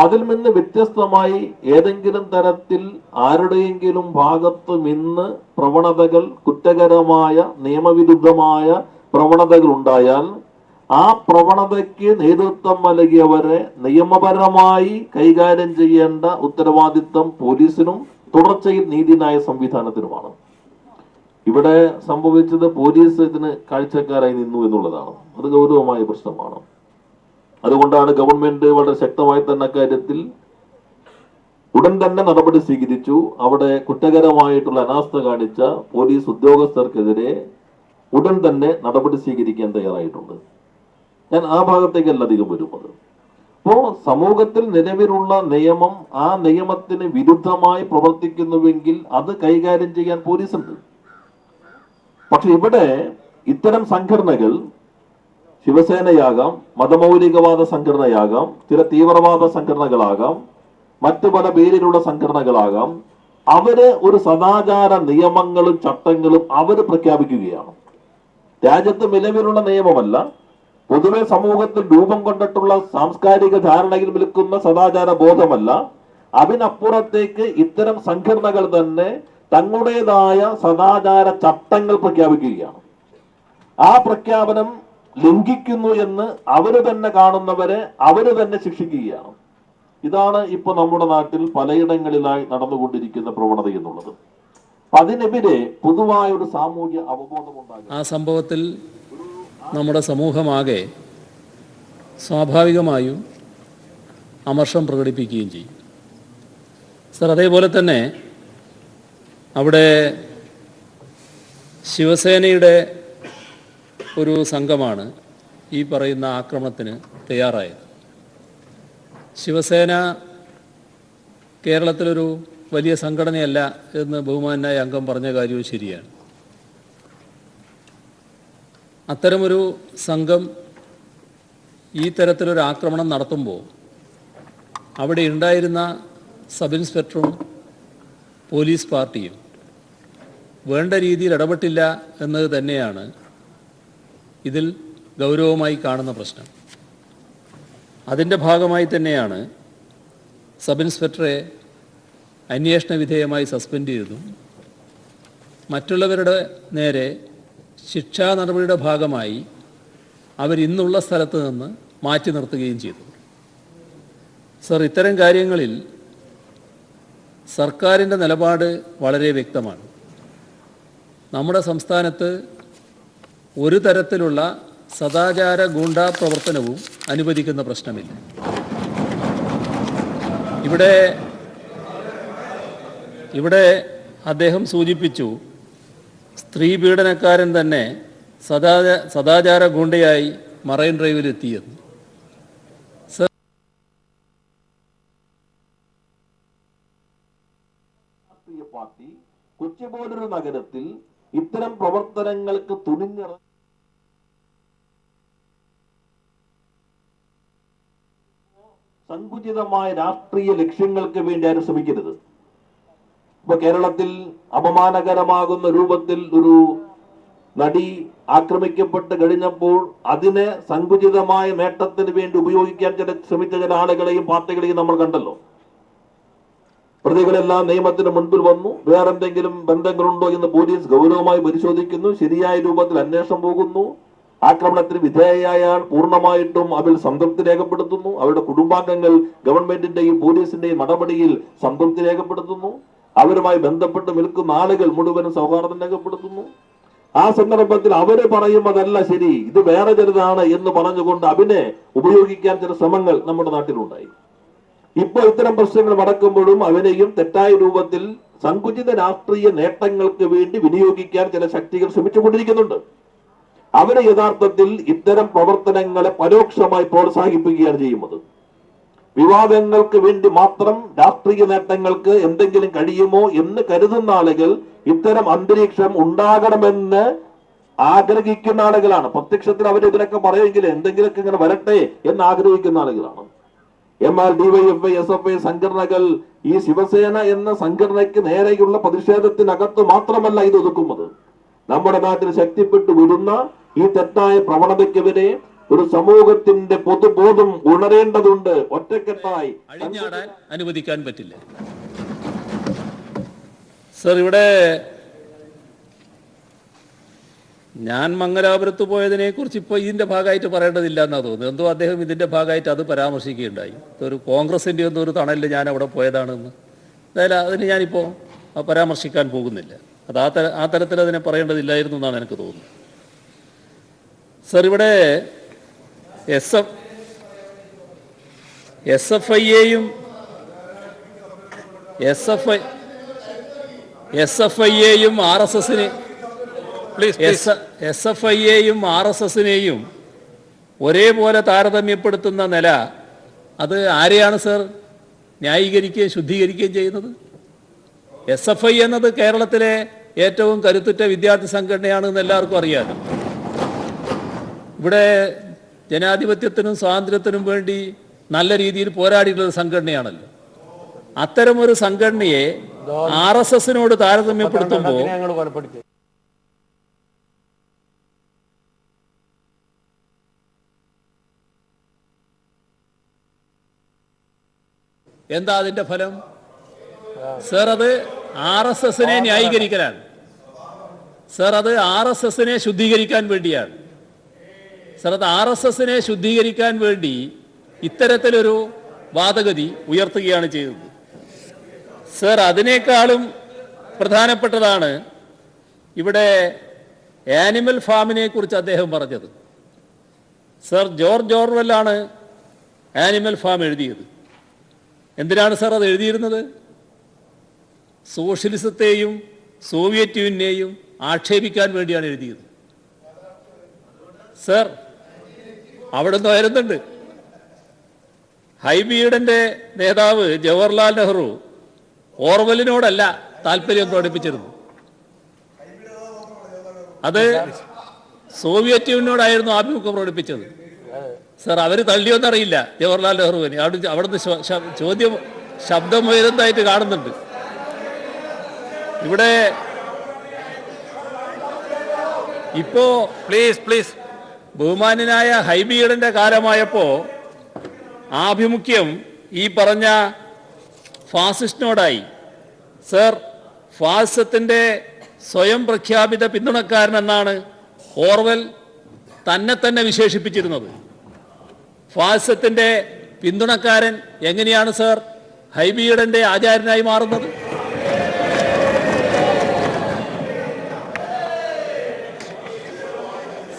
അതിൽ നിന്ന് വ്യത്യസ്തമായി ഏതെങ്കിലും തരത്തിൽ ആരുടെയെങ്കിലും ഭാഗത്ത് നിന്ന് പ്രവണതകൾ, കുറ്റകരമായ നിയമവിരുദ്ധമായ പ്രവണതകൾ ഉണ്ടായാൽ ആ പ്രവണതയ്ക്ക് നേതൃത്വം നൽകിയവരെ നിയമപരമായി കൈകാര്യം ചെയ്യേണ്ട ഉത്തരവാദിത്തം പോലീസിനും തുടർച്ചയിൽ നീതിന്യായ സംവിധാനത്തിനുമാണ്. ഇവിടെ സംഭവിച്ചത് പോലീസ് ഇതിന് കാഴ്ചക്കാരായി നിന്നു എന്നുള്ളതാണ്. അത് ഗൗരവമായ പ്രശ്നമാണ്. അതുകൊണ്ടാണ് ഗവൺമെന്റ് വളരെ ശക്തമായി തന്നെ കാര്യത്തിൽ ഉടൻ തന്നെ നടപടി സ്വീകരിച്ചു. അവിടെ കുറ്റകരമായിട്ടുള്ള അനാസ്ഥ കാണിച്ച പോലീസ് ഉദ്യോഗസ്ഥർക്കെതിരെ ഉടൻ തന്നെ നടപടി സ്വീകരിക്കാൻ തയ്യാറായിട്ടുണ്ട്. ഞാൻ ആ ഭാഗത്തേക്കല്ല അധികം വരുന്നത്. അപ്പോ സമൂഹത്തിൽ നിലവിലുള്ള നിയമം ആ നിയമത്തിന് വിരുദ്ധമായി പ്രവർത്തിക്കുന്നുവെങ്കിൽ അത് കൈകാര്യം ചെയ്യാൻ പോലീസുണ്ട്. പക്ഷെ ഇവിടെ ഇത്തരം സംഘടനകൾ ശിവസേനയാകാം, മതമൗലികവാദ സംഘടനയാകാം, ചില തീവ്രവാദ സംഘടനകളാകാം, മറ്റു പല പേരിലുള്ള സംഘടനകളാകാം, അവര് ഒരു സദാചാര നിയമങ്ങളും ചട്ടങ്ങളും അവര് പ്രഖ്യാപിക്കുകയാണ്. രാജ്യത്ത് നിലവിലുള്ള നിയമമല്ല, പൊതുവെ സമൂഹത്തിൽ രൂപം കൊണ്ടിട്ടുള്ള സാംസ്കാരിക ധാരണയിൽ നിൽക്കുന്ന സദാചാര ബോധമല്ല. അതിനപ്പുറത്തേക്ക് ഇത്തരം സംഘടനകൾ തന്നെ തങ്ങളുടേതായ സദാചാര ചട്ടങ്ങൾ പ്രഖ്യാപിക്കുകയാണ്. ആ പ്രഖ്യാപനം ലംഘിക്കുന്നു എന്ന് അവര് തന്നെ കാണുന്നവരെ അവര് തന്നെ ശിക്ഷിക്കുകയാണ്. ഇതാണ് ഇപ്പൊ നമ്മുടെ നാട്ടിൽ പലയിടങ്ങളിലായി നടന്നുകൊണ്ടിരിക്കുന്ന പ്രവണത എന്നുള്ളത്. അതിനെതിരെ പൊതുവായ ഒരു സാമൂഹ്യ അവബോധം ഉണ്ടാകും. ആ സംഭവത്തിൽ നമ്മുടെ സമൂഹമാകെ സ്വാഭാവികമായും അമർഷം പ്രകടിപ്പിക്കുകയും ചെയ്യും. സർ, അതേപോലെ തന്നെ അവിടെ ശിവസേനയുടെ ഒരു സംഘമാണ് ഈ പറയുന്ന ആക്രമണത്തിന് തയ്യാറായത്. ശിവസേന കേരളത്തിലൊരു വലിയ സംഘടനയല്ല എന്ന് ബഹുമാനായ അംഗം പറഞ്ഞ കാര്യവും ശരിയാണ്. അത്തരമൊരു സംഘം ഈ തരത്തിലൊരു ആക്രമണം നടത്തുമ്പോൾ അവിടെ ഉണ്ടായിരുന്ന സബ് ഇൻസ്പെക്ടറും പോലീസ് പാർട്ടിയും വേണ്ട രീതിയിൽ ഇടപെട്ടില്ല എന്നത് തന്നെയാണ് ഇതിൽ ഗൗരവമായി കാണുന്ന പ്രശ്നം. അതിൻ്റെ ഭാഗമായി തന്നെയാണ് സബ് ഇൻസ്പെക്ടറെ അന്വേഷണ വിധേയമായി സസ്പെൻഡ് ചെയ്തു. മറ്റുള്ളവരുടെ നേരെ ശിക്ഷാ നടപടിയുടെ ഭാഗമായി അവരിന്നുള്ള സ്ഥലത്ത് നിന്ന് മാറ്റി നിർത്തുകയും ചെയ്തു. സർ, ഇത്തരം കാര്യങ്ങളിൽ സർക്കാരിൻ്റെ നിലപാട് വളരെ വ്യക്തമാണ്. നമ്മുടെ സംസ്ഥാനത്ത് ഒരു തരത്തിലുള്ള സദാചാര ഗൂണ്ടാ പ്രവർത്തനവും അനുവദിക്കുന്ന പ്രശ്നമില്ല. ഇവിടെ അദ്ദേഹം സൂചിപ്പിച്ചു, സ്ത്രീ പീഡനക്കാരൻ തന്നെ സദാചാര ഗൂണ്ടയായി മറൈൻ ഡ്രൈവിൽ എത്തിയെന്ന്. പാർട്ടി കൊച്ചി പോലൊരു നഗരത്തിൽ ഇത്തരം പ്രവർത്തനങ്ങൾക്ക് തുനിഞ്ഞിറ സങ്കുചിതമായ രാഷ്ട്രീയ ലക്ഷ്യങ്ങൾക്ക് വേണ്ടി ആരും ശ്രമിക്കരുത്. ഇപ്പൊ കേരളത്തിൽ അപമാനകരമാകുന്ന രൂപത്തിൽ ഒരു നടി ആക്രമിക്കപ്പെട്ട് കഴിഞ്ഞപ്പോൾ അതിനെ സങ്കുചിതമായ നേട്ടത്തിന് വേണ്ടി ഉപയോഗിക്കാൻ ശ്രമിച്ച ചില ആളുകളെയും പാർട്ടികളെയും നമ്മൾ കണ്ടല്ലോ. പ്രതികളെല്ലാം നിയമത്തിന് മുൻപിൽ വന്നു. വേറെന്തെങ്കിലും ബന്ധങ്ങളുണ്ടോ എന്ന് പോലീസ് ഗൗരവമായി പരിശോധിക്കുന്നു. ശരിയായ രൂപത്തിൽ അന്വേഷണം പോകുന്നു. ആക്രമണത്തിന് വിധേയയായാൽ പൂർണ്ണമായിട്ടും അതിൽ സംതൃപ്തി രേഖപ്പെടുത്തുന്നു. അവരുടെ കുടുംബാംഗങ്ങൾ ഗവൺമെന്റിന്റെയും പോലീസിന്റെയും നടപടിയിൽ സംതൃപ്തി രേഖപ്പെടുത്തുന്നു. അവരുമായി ബന്ധപ്പെട്ട് നിൽക്കുന്ന ആളുകൾ മുഴുവനും സൗഹാർദ്ദം രേഖപ്പെടുത്തുന്നു. ആ സന്ദർഭത്തിൽ അവര് പറയുന്നതല്ല ശരി, ഇത് വേറെ ചിലതാണ് എന്ന് പറഞ്ഞുകൊണ്ട് അതിനെ ഉപയോഗിക്കാൻ ചില ശ്രമങ്ങൾ നമ്മുടെ നാട്ടിലുണ്ടായി. ഇപ്പോൾ ഇത്തരം പ്രശ്നങ്ങൾ നടക്കുമ്പോഴും അവനെയും തെറ്റായ രൂപത്തിൽ സങ്കുചിത രാഷ്ട്രീയ നേട്ടങ്ങൾക്ക് വേണ്ടി വിനിയോഗിക്കാൻ ചില ശക്തികൾ ശ്രമിച്ചുകൊണ്ടിരിക്കുന്നുണ്ട്. അവരെ യഥാർത്ഥത്തിൽ ഇത്തരം പ്രവർത്തനങ്ങളെ പരോക്ഷമായി പ്രോത്സാഹിപ്പിക്കുകയാണ് ചെയ്യുന്നത്. വിവാദങ്ങൾക്ക് വേണ്ടി മാത്രം രാഷ്ട്രീയ നേട്ടങ്ങൾക്ക് എന്തെങ്കിലും കഴിയുമോ എന്ന് കരുതുന്ന ആളുകൾ ഇത്തരം അന്തരീക്ഷം ഉണ്ടാകണമെന്ന് ആഗ്രഹിക്കുന്ന ആളുകളാണ്. പ്രത്യക്ഷത്തിൽ അവർ ഇതിനൊക്കെ പറയുമെങ്കിൽ എന്തെങ്കിലുമൊക്കെ ഇങ്ങനെ വരട്ടെ എന്ന് ആഗ്രഹിക്കുന്ന ആളുകളാണ്. എന്നാൽ ഡിവൈഎഫ്ഐ SFI സംഘടനകൾ ഈ ശിവസേന എന്ന സംഘടനയ്ക്ക് നേരെയുള്ള പ്രതിഷേധത്തിനകത്ത് മാത്രമല്ല ഇത് ഒതുക്കുന്നത്. നമ്മുടെ നാട്ടിൽ ശക്തിപ്പെട്ടു വരുന്ന ഈ തെറ്റായ പ്രവണതയ്ക്കെതിരെ ഒരു സമൂഹത്തിന്റെ പൊതുബോധം ഉണരേണ്ടതുണ്ട്. ഒറ്റക്കെട്ടായി അഴിഞ്ഞാടാൻ അനുവദിക്കാൻ പറ്റില്ല. സർ, ഇവിടെ ഞാൻ മംഗലാപുരത്ത് പോയതിനെ കുറിച്ച് ഇപ്പോൾ ഇതിന്റെ ഭാഗമായിട്ട് പറയേണ്ടതില്ല എന്നാ തോന്നുന്നത്. എന്തോ അദ്ദേഹം ഇതിന്റെ ഭാഗമായിട്ട് അത് പരാമർശിക്കുകയുണ്ടായി. ഒരു കോൺഗ്രസിന്റെ എന്തോ ഒരു തണലിൽ ഞാൻ അവിടെ പോയതാണെന്ന്. എന്തായാലും അതിന് ഞാനിപ്പോൾ പരാമർശിക്കാൻ പോകുന്നില്ല. അത് ആ തരത്തിൽ അതിനെ പറയേണ്ടതില്ലായിരുന്നു എന്നാണ് എനിക്ക് തോന്നുന്നത്. സർ, ഇവിടെ SFIയെയും RSSനെയും ഒരേപോലെ താരതമ്യപ്പെടുത്തുന്ന നില അത് ആരെയാണ് സർ ന്യായീകരിക്കുകയും ശുദ്ധീകരിക്കുകയും ചെയ്യുന്നത്? SFI എന്നത് കേരളത്തിലെ ഏറ്റവും കരുത്തുറ്റ വിദ്യാർത്ഥി സംഘടനയാണെന്ന് എല്ലാവർക്കും അറിയാമല്ലോ. ഇവിടെ ജനാധിപത്യത്തിനും സ്വാതന്ത്ര്യത്തിനും വേണ്ടി നല്ല രീതിയിൽ പോരാടിയിട്ടുള്ള സംഘടനയാണല്ലോ. അത്തരമൊരു സംഘടനയെ RSSനോട് താരതമ്യപ്പെടുത്തുമ്പോൾ എന്താ അതിന്റെ ഫലം? സർ, അത് RSSനെ ന്യായീകരിക്കലാണ്. സർ, അത് RSSനെ ശുദ്ധീകരിക്കാൻ വേണ്ടിയാണ്. സർ, അത് RSSനെ ശുദ്ധീകരിക്കാൻ വേണ്ടി ഇത്തരത്തിലൊരു വാദഗതി ഉയർത്തുകയാണ് ചെയ്തത്. സർ, അതിനേക്കാളും പ്രധാനപ്പെട്ടതാണ് ഇവിടെ ആനിമൽ ഫാമിനെ കുറിച്ച് അദ്ദേഹം പറഞ്ഞത്. സർ, ജോർജ് ഓർവെല്ലാണ് ആനിമൽ ഫാം എഴുതിയത്. എന്തിനാണ് സർ അത് എഴുതിയിരുന്നത്? സോഷ്യലിസത്തെയും സോവിയറ്റ് യൂണിയനെയും ആക്ഷേപിക്കാൻ വേണ്ടിയാണ് എഴുതിയത്. സർ, അവിടെ നിന്ന് വരുന്നുണ്ട്. ഹൈബിയുടെ നേതാവ് ജവഹർലാൽ നെഹ്റു ഓർവെലിനോടല്ല താല്പര്യം പ്രകടിപ്പിച്ചിരുന്നു. അത് സോവിയറ്റ് യൂണിയനോടായിരുന്നു ആഭിമുഖ്യം പ്രകടിപ്പിച്ചത്. സർ, അവർ തള്ളിയൊന്നറിയില്ല ജവഹർലാൽ നെഹ്റുവിനെ. അവിടുന്ന് ചോദ്യം ശബ്ദം ഉയരുന്നതായിട്ട് കാണുന്നുണ്ട്. ഇവിടെ ഇപ്പോ പ്ലീസ് ബഹുമാന്യനായ ഹൈബിയുടെ കാലമായപ്പോ ആഭിമുഖ്യം ഈ പറഞ്ഞ ഫാസിസ്റ്റിനോടായി. സർ, ഫാസിസത്തിന്റെ സ്വയം പ്രഖ്യാപിത പിന്തുണക്കാരനെന്നാണ് ഓർവെൽ തന്നെ വിശേഷിപ്പിച്ചിരുന്നത്. ഫാസിസത്തിന്റെ പിന്തുണക്കാരൻ എങ്ങനെയാണ് സർ ഹൈബിയുടെ ആചാര്യനായി മാറുന്നത്?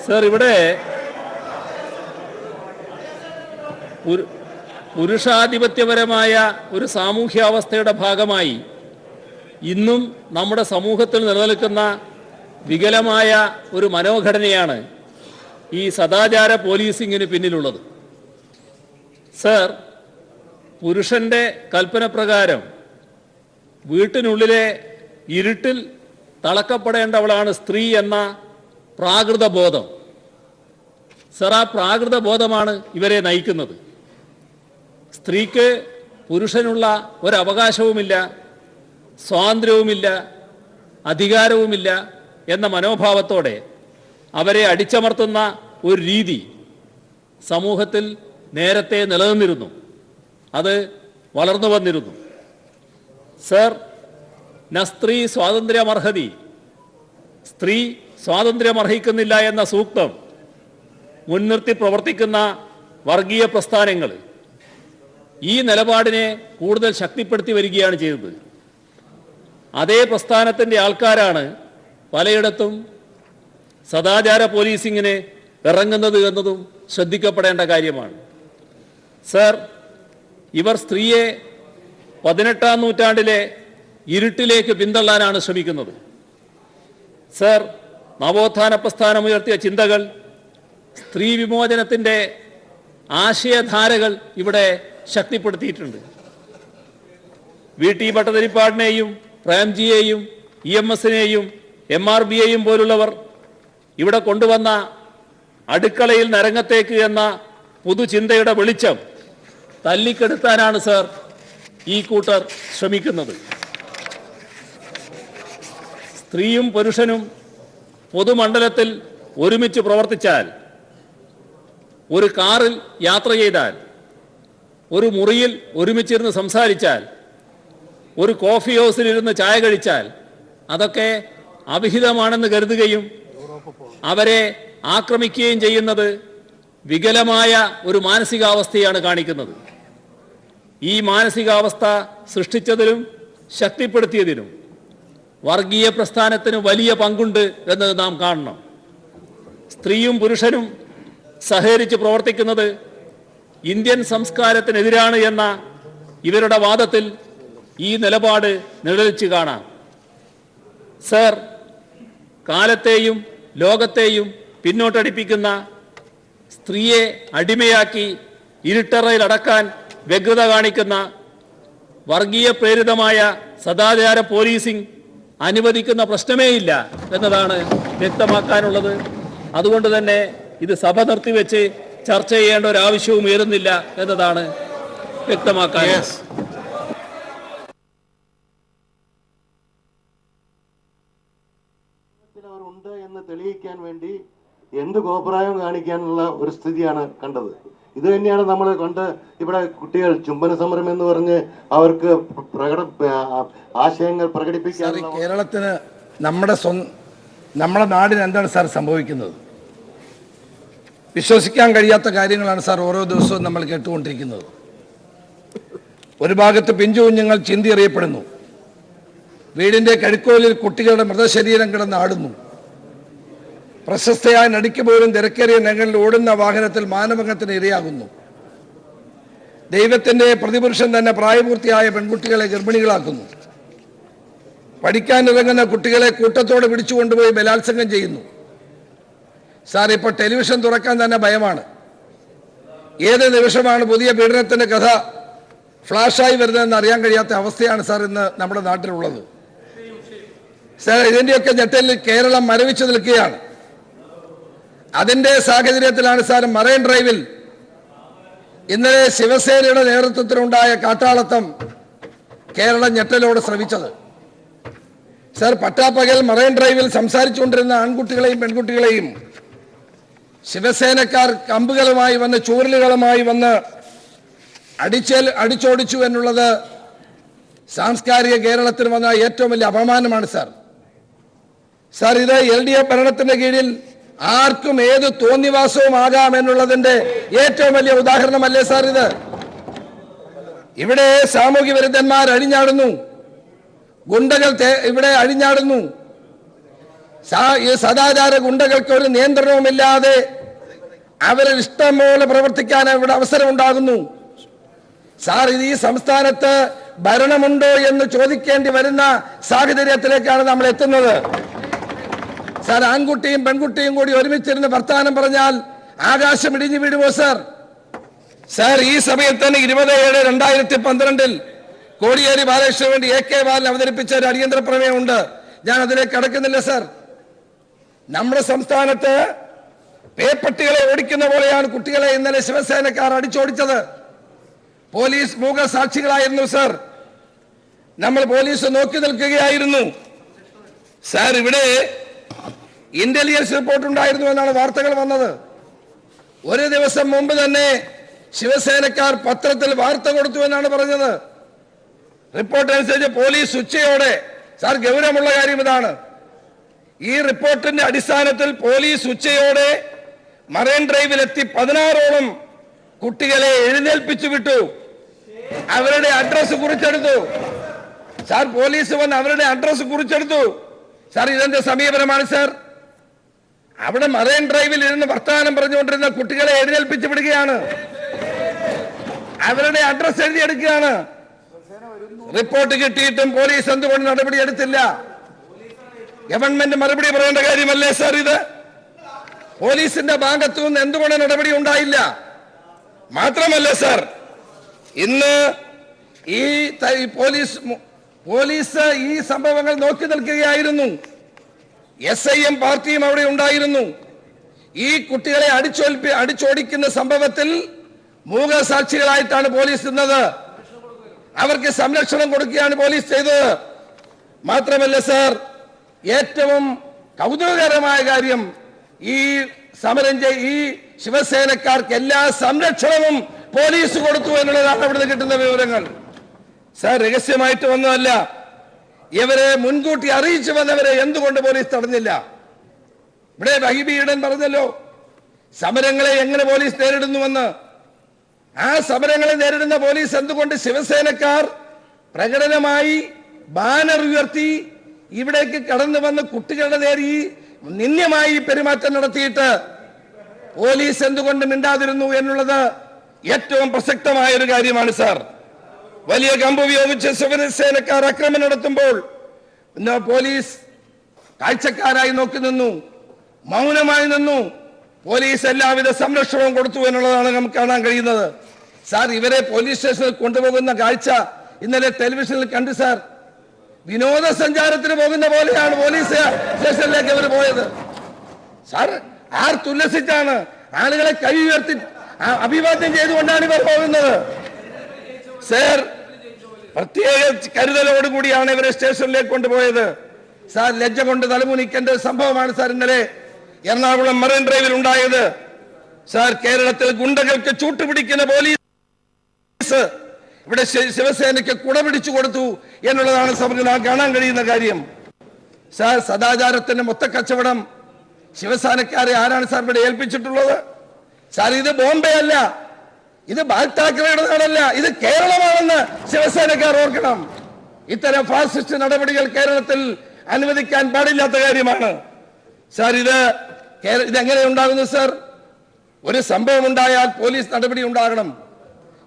സർ, ഇവിടെ പുരുഷാധിപത്യപരമായ ഒരു സാമൂഹ്യാവസ്ഥയുടെ ഭാഗമായി ഇന്നും നമ്മുടെ സമൂഹത്തിൽ നിലനിൽക്കുന്ന വികലമായ ഒരു മനോഘടനയാണ് ഈ സദാചാര പോലീസിങ്ങിന് പിന്നിലുള്ളത്. സർ, പുരുഷന്റെ കൽപ്പന പ്രകാരം വീട്ടിനുള്ളിലെ ഇരുട്ടിൽ തളക്കപ്പെടേണ്ടവളാണ് സ്ത്രീ എന്ന പ്രാകൃത ബോധം. സർ, ആ പ്രാകൃത ബോധമാണ് ഇവരെ നയിക്കുന്നത്. സ്ത്രീക്ക് പുരുഷനുള്ള ഒരവകാശവുമില്ല, സ്വാതന്ത്ര്യവുമില്ല, അധികാരവുമില്ല എന്ന മനോഭാവത്തോടെ അവരെ അടിച്ചമർത്തുന്ന ഒരു രീതി സമൂഹത്തിൽ നേരത്തെ നിലനിന്നിരുന്നു. അത് വളർന്നു വന്നിരുന്നു. സർ, നസ്ത്രീ സ്വാതന്ത്ര്യമർഹതി, സ്ത്രീ സ്വാതന്ത്ര്യമർഹിക്കുന്നില്ല എന്ന സൂക്തം മുൻനിർത്തി പ്രവർത്തിക്കുന്ന വർഗീയ പ്രസ്ഥാനങ്ങൾ ഈ നിലപാടിനെ കൂടുതൽ ശക്തിപ്പെടുത്തി വരികയാണ് ചെയ്തത്. അതേ പ്രസ്ഥാനത്തിൻ്റെ ആൾക്കാരാണ് പലയിടത്തും സദാചാര പോലീസിങ്ങിന് ഇറങ്ങുന്നത് എന്നതും ശ്രദ്ധിക്കപ്പെടേണ്ട കാര്യമാണ്. സർ, ഇവർ സ്ത്രീയെ 18-ാം നൂറ്റാണ്ടിലെ ഇരുട്ടിലേക്ക് പിന്തള്ളാനാണ് ശ്രമിക്കുന്നത്. സർ, നവോത്ഥാന പ്രസ്ഥാനമുയർത്തിയ ചിന്തകൾ, സ്ത്രീ വിമോചനത്തിൻ്റെ ആശയധാരകൾ ഇവിടെ ശക്തിപ്പെടുത്തിയിട്ടുണ്ട്. VT ഭട്ടതിരിപ്പാടിനെയും പ്രേംജിയെയും EMSനെയും MRBയെയും പോലുള്ളവർ ഇവിടെ കൊണ്ടുവന്ന അടുക്കളയിൽ നരങ്ങത്തേക്ക് എന്ന പുതുചിന്തയുടെ വെളിച്ചം തല്ലിക്കെടുത്താനാണ് സർ ഈ കൂട്ടർ ശ്രമിക്കുന്നത്. സ്ത്രീയും പുരുഷനും പൊതുമണ്ഡലത്തിൽ ഒരുമിച്ച് പ്രവർത്തിച്ചാൽ, ഒരു കാറിൽ യാത്ര ചെയ്താൽ, ഒരു മുറിയിൽ ഒരുമിച്ചിരുന്ന് സംസാരിച്ചാൽ, ഒരു കോഫി ഹൗസിലിരുന്ന് ചായ കഴിച്ചാൽ അതൊക്കെ അവിഹിതമാണെന്ന് കരുതുകയും അവരെ ആക്രമിക്കുകയും ചെയ്യുന്നത് വികലമായ ഒരു മാനസികാവസ്ഥയാണ് കാണിക്കുന്നത്. ഈ മാനസികാവസ്ഥ സൃഷ്ടിച്ചതിലും ശക്തിപ്പെടുത്തിയതിനും വർഗീയ പ്രസ്ഥാനത്തിന് വലിയ പങ്കുണ്ട് എന്നത് നാം കാണണം. സ്ത്രീയും പുരുഷനും സഹകരിച്ച് പ്രവർത്തിക്കുന്നത് ഇന്ത്യൻ സംസ്കാരത്തിനെതിരാണ് എന്ന ഇവരുടെ വാദത്തിൽ ഈ നിലപാട് നിഴലിച്ച് കാണാം. സർ, കാലത്തെയും ലോകത്തെയും പിന്നോട്ടടിപ്പിക്കുന്ന, സ്ത്രീയെ അടിമയാക്കി ഇരുട്ടറയിൽ അടക്കാൻ വ്യഗ്രത കാണിക്കുന്ന വർഗീയ പ്രേരിതമായ സദാചാര പോലീസിംഗ് അനുവദിക്കുന്ന പ്രശ്നമേയില്ല എന്നതാണ് വ്യക്തമാക്കാനുള്ളത്. അതുകൊണ്ട് തന്നെ ഇത് സഭ നിർത്തിവെച്ച് ചർച്ച ചെയ്യേണ്ട ഒരു ആവശ്യവും ഉയരുന്നില്ല എന്നതാണ് വ്യക്തമാക്കാൻ. അവരുണ്ട് എന്ന് തെളിയിക്കാൻ വേണ്ടി എന്ത് കോപ്രായം കാണിക്കാനുള്ള ഒരു സ്ഥിതിയാണ് കണ്ടത്. ഇത് തന്നെയാണ് നമ്മൾ കണ്ട് ഇവിടെ കുട്ടികൾ ചുംബന സമരം എന്ന് പറഞ്ഞ് അവർക്ക് ആശയങ്ങൾ പ്രകടിപ്പിക്കാൻ. കേരളത്തിന് നമ്മുടെ നാടിന് എന്താണ് സാർ സംഭവിക്കുന്നത്? വിശ്വസിക്കാൻ കഴിയാത്ത കാര്യങ്ങളാണ് സാർ ഓരോ ദിവസവും നമ്മൾ കേട്ടുകൊണ്ടിരിക്കുന്നത്. ഒരു ഭാഗത്ത് പിഞ്ചു കുഞ്ഞുങ്ങൾ ചിന്തിയെറിയപ്പെടുന്നു, വീടിന്റെ കഴുക്കോലിൽ കുട്ടികളുടെ മൃതശരീരം കിടന്ന് ആടുന്നു, പ്രശസ്തയായ നടിക്ക് പോലും തിരക്കേറിയ നഗരങ്ങളിൽ ഓടുന്ന വാഹനത്തിൽ മാനഭംഗത്തിന് ഇരയാകുന്നു, ദൈവത്തിന്റെ പ്രതിപുരുഷൻ തന്നെ പ്രായപൂർത്തിയായ പെൺകുട്ടികളെ ഗർഭിണികളാക്കുന്നു, പഠിക്കാനിറങ്ങുന്ന കുട്ടികളെ കൂട്ടത്തോടെ പിടിച്ചുകൊണ്ടുപോയി ബലാത്സംഗം ചെയ്യുന്നു. സാർ, ഇപ്പോൾ ടെലിവിഷൻ തുറക്കാൻ തന്നെ ഭയമാണ്. ഏത് നിമിഷമാണ് പുതിയ പീഡനത്തിന്റെ കഥ ഫ്ലാഷായി വരുന്നതെന്ന് അറിയാൻ കഴിയാത്ത അവസ്ഥയാണ് സാർ ഇന്ന് നമ്മുടെ നാട്ടിലുള്ളത്. സാർ, ഇതിന്റെയൊക്കെ ഞെട്ടലിൽ കേരളം മരവിച്ചു നിൽക്കുകയാണ്. അതിന്റെ സാഹചര്യത്തിലാണ് സാർ മറൈൻ ഡ്രൈവിൽ ഇന്നലെ ശിവസേനയുടെ നേതൃത്വത്തിലുണ്ടായ കാട്ടാളത്തം കേരളം ഞെട്ടലോടെ ശ്രമിച്ചത്. സാർ, പട്ടാപ്പകൽ മറൈൻ ഡ്രൈവിൽ സംസാരിച്ചുകൊണ്ടിരുന്ന ആൺകുട്ടികളെയും പെൺകുട്ടികളെയും ശിവസേനക്കാർ കമ്പുകളുമായി വന്ന് ചൂരലുകളുമായി വന്ന് അടിച്ചോടിച്ചു എന്നുള്ളത് സാംസ്കാരിക കേരളത്തിന് വന്ന ഏറ്റവും വലിയ അപമാനമാണ് സാർ. സാർ, ഇത് LDF ഭരണത്തിന്റെ കീഴിൽ ആർക്കും ഏത് തോന്നിവാസവും ആകാം എന്നുള്ളതിന്റെ ഏറ്റവും വലിയ ഉദാഹരണമല്ലേ സാർ ഇത്? ഇവിടെ സാമൂഹ്യ വിരുദ്ധന്മാർ അഴിഞ്ഞാടുന്നു, ഗുണ്ടകൾ ഇവിടെ അഴിഞ്ഞാടുന്നു. ഈ സദാചാര ഗുണ്ടകൾക്ക് ഒരു നിയന്ത്രണവുമില്ലാതെ അവരിൽ ഇഷ്ടം പോലെ പ്രവർത്തിക്കാൻ ഇവിടെ അവസരം ഉണ്ടാകുന്നു. സാർ, ഇത് ഈ സംസ്ഥാനത്ത് ഭരണമുണ്ടോ എന്ന് ചോദിക്കേണ്ടി വരുന്ന സാഹചര്യത്തിലേക്കാണ് നമ്മൾ എത്തുന്നത്. സാർ, ആൺകുട്ടിയും പെൺകുട്ടിയും കൂടി ഒരുമിച്ചിരുന്ന് വർത്തമാനം പറഞ്ഞാൽ ആകാശം ഇടിഞ്ഞു വീഴുമോ സാർ? സാർ, ഈ സമയത്ത് തന്നെ 27/2012 കോടിയേരി ബാലകൃഷ്ണന് വേണ്ടി AK ബാലൻ അവതരിപ്പിച്ച ഒരു അടിയന്തര പ്രമേയമുണ്ട്. ഞാൻ അതിലേക്ക് കടക്കുന്നില്ല സാർ. നമ്മുടെ സംസ്ഥാനത്ത് പേപ്പട്ടികളെ ഓടിക്കുന്ന പോലെയാണ് കുട്ടികളെ ഇന്നലെ ശിവസേനക്കാർ അടിച്ചോടിച്ചത്. പോലീസ് മൂകസാക്ഷികളായിരുന്നു സാർ. നമ്മൾ പോലീസ് നോക്കി നിൽക്കുകയായിരുന്നു. സാർ, ഇവിടെ ഇന്റലിജൻസ് റിപ്പോർട്ട് ഉണ്ടായിരുന്നു എന്നാണ് വാർത്തകൾ വന്നത്. ഒരു ദിവസം മുമ്പ് തന്നെ ശിവസേനക്കാർ പത്രത്തിൽ വാർത്ത കൊടുത്തു എന്നാണ് പറഞ്ഞത്. റിപ്പോർട്ട് അനുസരിച്ച് പോലീസ് ഉച്ചയോടെ, സാർ ഗൗരവമുള്ള കാര്യം ഇതാണ്, ഈ റിപ്പോർട്ടിന്റെ അടിസ്ഥാനത്തിൽ പോലീസ് ഉച്ചയോടെ മറൈൻ ഡ്രൈവിലെത്തി 16ഓളം കുട്ടികളെ എഴുന്നേൽപ്പിച്ചു വിട്ടു. അവരുടെ അഡ്രസ് കുറിച്ചെടുത്തു. സാർ, പോലീസ് വന്ന് അവരുടെ അഡ്രസ് കുറിച്ചെടുത്തു. സാർ, ഇതെന്ത് സമീപനമാണ് സാർ? അവിടെ മറൈൻ ഡ്രൈവിൽ ഇരുന്ന് വർത്തമാനം പറഞ്ഞുകൊണ്ടിരുന്ന കുട്ടികളെ എഴുന്നേൽപ്പിച്ചു വിടുകയാണ്, അവരുടെ അഡ്രസ് എഴുതിയെടുക്കുകയാണ്. റിപ്പോർട്ട് കിട്ടിയിട്ടും പോലീസ് എന്തുകൊണ്ട് നടപടി എടുത്തില്ല? ഗവൺമെന്റ് മറുപടി പറയേണ്ട കാര്യമല്ലേ സാർ ഇത്? പോലീസിന്റെ ഭാഗത്തു നിന്ന് എന്തുകൊണ്ട് നടപടി ഉണ്ടായില്ല? മാത്രമല്ല സാർ, ഇന്ന് ഈ പോലീസ് ഈ സംഭവങ്ങൾ നോക്കി നിൽക്കുകയായിരുന്നു. SIM പാർട്ടിയും അവിടെ ഉണ്ടായിരുന്നു. ഈ കുട്ടികളെ അടിച്ചോടിക്കുന്ന സംഭവത്തിൽ മൂകസാക്ഷികളായിട്ടാണ് പോലീസ് നിന്നത്. അവർക്ക് സംരക്ഷണം കൊടുക്കുകയാണ് പോലീസ് ചെയ്തത്. മാത്രമല്ല സർ, ഏറ്റവും കൗതുകകരമായ കാര്യം, ഈ ഈ ശിവസേനക്കാർക്ക് എല്ലാ സംരക്ഷണവും പോലീസ് കൊടുത്തു എന്നുള്ളതാണ് അവിടുന്ന് കിട്ടുന്ന വിവരങ്ങൾ. സർ, രഹസ്യമായിട്ട് വന്നതല്ല. ഇവരെ മുൻകൂട്ടി അറിയിച്ചു വന്നവരെ എന്തുകൊണ്ട് പോലീസ് തടഞ്ഞില്ല? ഇവിടെ ഹൈബി ഈഡൻ പറഞ്ഞല്ലോ സമരങ്ങളെ എങ്ങനെ പോലീസ് നേരിടുന്നുവെന്ന്. ആ സമരങ്ങളെ നേരിടുന്ന പോലീസ് എന്തുകൊണ്ട് ശിവസേനക്കാർ പ്രകടനമായി ബാനർ ഉയർത്തി ഇവിടേക്ക് കടന്നു വന്ന് കുട്ടികളുടെ നേരെ നിന്ദ്യമായി പെരുമാറ്റം നടത്തിയിട്ട് പോലീസ് എന്തുകൊണ്ട് മിണ്ടാതിരുന്നു എന്നുള്ളത് ഏറ്റവും പ്രസക്തമായ ഒരു കാര്യമാണ് സാർ. വലിയ കമ്പുപയോഗിച്ച് ശിവസേനക്കാർ ആക്രമണം നടത്തുമ്പോൾ പോലീസ് കാഴ്ചക്കാരായി നോക്കി നിന്നു, മൗനമായി നിന്നു. പോലീസ് എല്ലാവിധ സംരക്ഷണവും കൊടുത്തു എന്നുള്ളതാണ് നമുക്ക് കാണാൻ കഴിയുന്നത്. സാർ, ഇവരെ പോലീസ് സ്റ്റേഷനിൽ കൊണ്ടുപോകുന്ന കാഴ്ച ഇന്നലെ ടെലിവിഷനിൽ കണ്ടു സാർ. വിനോദസഞ്ചാരത്തിന് പോകുന്ന പോലെയാണ് പോലീസ് സ്റ്റേഷനിലേക്ക് അവർ പോയത്. സാർ, ആർത്തുല്ലസിച്ചാണ്, ആളുകളെ കൈ ഉയർത്തി അഭിവാദ്യം ചെയ്തുകൊണ്ടാണ് ഇവർ പോകുന്നത്. സാർ, പ്രത്യേക കരുതലോടുകൂടിയാണ് ഇവരെ സ്റ്റേഷനിലേക്ക് കൊണ്ടുപോയത്. സാർ, ലജ്ജ കൊണ്ട് തലമുനിക്കേണ്ട സംഭവമാണ് സാർ ഇന്നലെ എറണാകുളം മറൈൻ ഡ്രൈവിൽ ഉണ്ടായത്. സാർ, കേരളത്തിൽ ഗുണ്ടകൾക്ക് ചൂട്ടുപിടിക്കുന്ന പോലീസ് ഇവിടെ ശിവസേനയ്ക്ക് കുട പിടിച്ചു കൊടുത്തു എന്നുള്ളതാണ് നമുക്ക് കാണാൻ കഴിയുന്ന കാര്യം. സാർ, സദാചാരത്തിന്റെ മൊത്തക്കച്ചവടം ശിവസേനക്കാരെ ആരാണ് സാർ ഇവിടെ ഏൽപ്പിച്ചിട്ടുള്ളത്? സാർ, ഇത് ബോംബെ അല്ല, ഇത് ബാൽതാക്കറയുടെ നാടല്ല, ഇത് കേരളമാണെന്ന് ശിവസേനക്കാർ ഓർക്കണം. ഇത്തരം ഫാസിസ്റ്റ് നടപടികൾ കേരളത്തിൽ അനുവദിക്കാൻ പാടില്ലാത്ത കാര്യമാണ്. സാർ, ഇതെങ്ങനെ ഉണ്ടാകുന്നു സാർ? ഒരു സംഭവം ഉണ്ടായാൽ പോലീസ് നടപടി ഉണ്ടാകണം.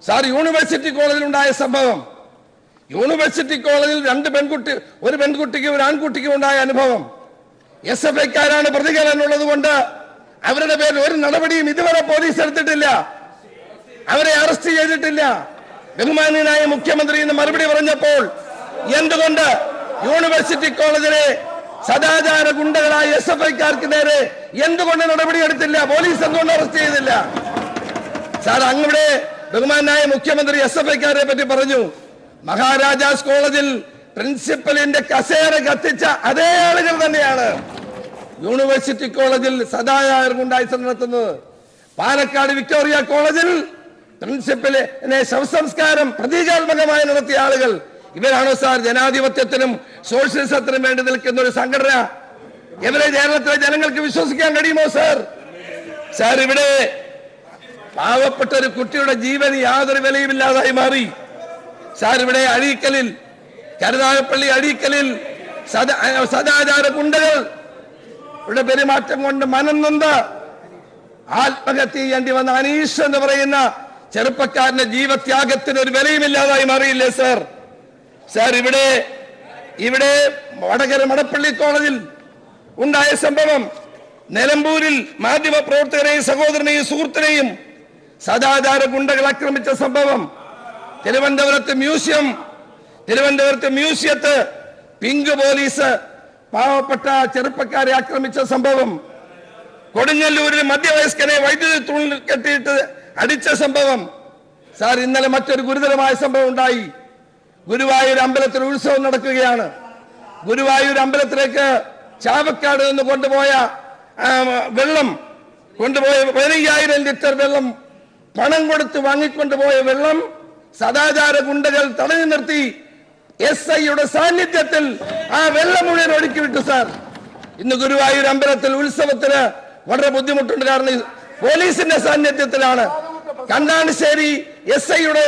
സാർ, യൂണിവേഴ്സിറ്റി കോളേജിൽ ഉണ്ടായ സംഭവം, യൂണിവേഴ്സിറ്റി കോളേജിൽ ഒരു പെൺകുട്ടിക്കും ഒരു ആൺകുട്ടിക്കും ഉണ്ടായ അനുഭവം, SFIക്കാരാണ് പ്രതികൾ എന്നുള്ളത് കൊണ്ട് അവരുടെ പേരിൽ ഒരു നടപടിയും ഇതുവരെ പോലീസ് എടുത്തിട്ടില്ല, അവരെ അറസ്റ്റ് ചെയ്തിട്ടില്ല. ബഹുമാന്യനായ മുഖ്യമന്ത്രി ഇന്ന് മറുപടി പറഞ്ഞപ്പോൾ എന്തുകൊണ്ട് യൂണിവേഴ്സിറ്റി കോളേജിലെ സദാചാര ഗുണ്ടകളായ SFIക്കാർക്ക് നേരെ എന്തുകൊണ്ട് നടപടിയെടുത്തില്ല? പോലീസ് എന്തുകൊണ്ട് അറസ്റ്റ് ചെയ്തില്ല? സാർ, അങ്ങയുടെ ബഹുമാനായ മുഖ്യമന്ത്രി SFIക്കാരെ പറ്റി പറഞ്ഞു. മഹാരാജാസ് കോളേജിൽ പ്രിൻസിപ്പലിന്റെ കസേര കത്തിച്ച അതേ ആളുകൾ തന്നെയാണ് യൂണിവേഴ്സിറ്റി കോളേജിൽ സദാചാര ഗുണ്ടായിസം നടത്തുന്നത്. പാലക്കാട് വിക്ടോറിയ കോളേജിൽ പ്രിൻസിപ്പലിനെ ശവസംസ്കാരം പ്രതീകാത്മകമായി നടത്തിയ ആളുകൾ ഇവരാണോ സാർ ജനാധിപത്യത്തിനും സോഷ്യലിസത്തിനും വേണ്ടി നിൽക്കുന്ന ഒരു സംഘടന? ഇവരെ കേരളത്തിലെ ജനങ്ങൾക്ക് വിശ്വസിക്കാൻ കഴിയുമോ സാർ? സാർ, ഇവിടെ പാവപ്പെട്ട ഒരു കുട്ടിയുടെ ജീവന് യാതൊരു വിലയുമില്ലാതായി മാറി. സാർ, ഇവിടെ അഴീക്കലിൽ, കരുനാഗപ്പള്ളി അഴീക്കലിൽ സദാചാര ഗുണ്ടകൾ ഇവിടെ പെരുമാറ്റം കൊണ്ട് മനം നൊന്ത് ആത്മഹത്യ ചെയ്യേണ്ടി വന്ന അനീഷ് എന്ന് പറയുന്ന ചെറുപ്പക്കാരന്റെ ജീവത്യാഗത്തിന് ഒരു വിലയുമില്ലാതായി മാറിയില്ലേ സാർ? സാർ, ഇവിടെ വടകര മടപ്പള്ളി കോളേജിൽ ഉണ്ടായ സംഭവം, നിലമ്പൂരിൽ മാധ്യമ പ്രവർത്തകരെയും സഹോദരനെയും സുഹൃത്തിനെയും സദാചാര ഗുണ്ടകൾ ആക്രമിച്ച സംഭവം, തിരുവനന്തപുരത്ത് മ്യൂസിയത്ത് പിങ്ക് പോലീസ് പാവപ്പെട്ട ചെറുപ്പക്കാരെ ആക്രമിച്ച സംഭവം, കൊടുങ്ങല്ലൂരിൽ മധ്യവയസ്കനെ വൈദ്യുതി തൂണിൽ കെട്ടിയിട്ട് അടിച്ച സംഭവം. സാർ, ഇന്നലെ മറ്റൊരു ഗുരുതരമായ സംഭവം ഉണ്ടായി. ഗുരുവായൂർ അമ്പലത്തിൽ ഉത്സവം നടക്കുകയാണ്. ഗുരുവായൂർ അമ്പലത്തിലേക്ക് ചാവക്കാട് നിന്ന് കൊണ്ടുപോയ 15,000 ലിറ്റർ വെള്ളം പണം കൊടുത്ത് വാങ്ങിക്കൊണ്ടുപോയ വെള്ളം സദാചാര ഗുണ്ടകൾ തടഞ്ഞു നിർത്തി SIയുടെ സാന്നിധ്യത്തിൽ ആ വെള്ളം മുഴുവൻ ഒഴുക്കി വിട്ടു. സാർ, ഇന്ന് ഗുരുവായൂർ അമ്പലത്തിൽ ഉത്സവത്തിന് വളരെ ബുദ്ധിമുട്ടുണ്ട്. കാരണം പോലീസിന്റെ സാന്നിധ്യത്തിലാണ്, കണ്ണാണിശ്ശേരി SIയുടെ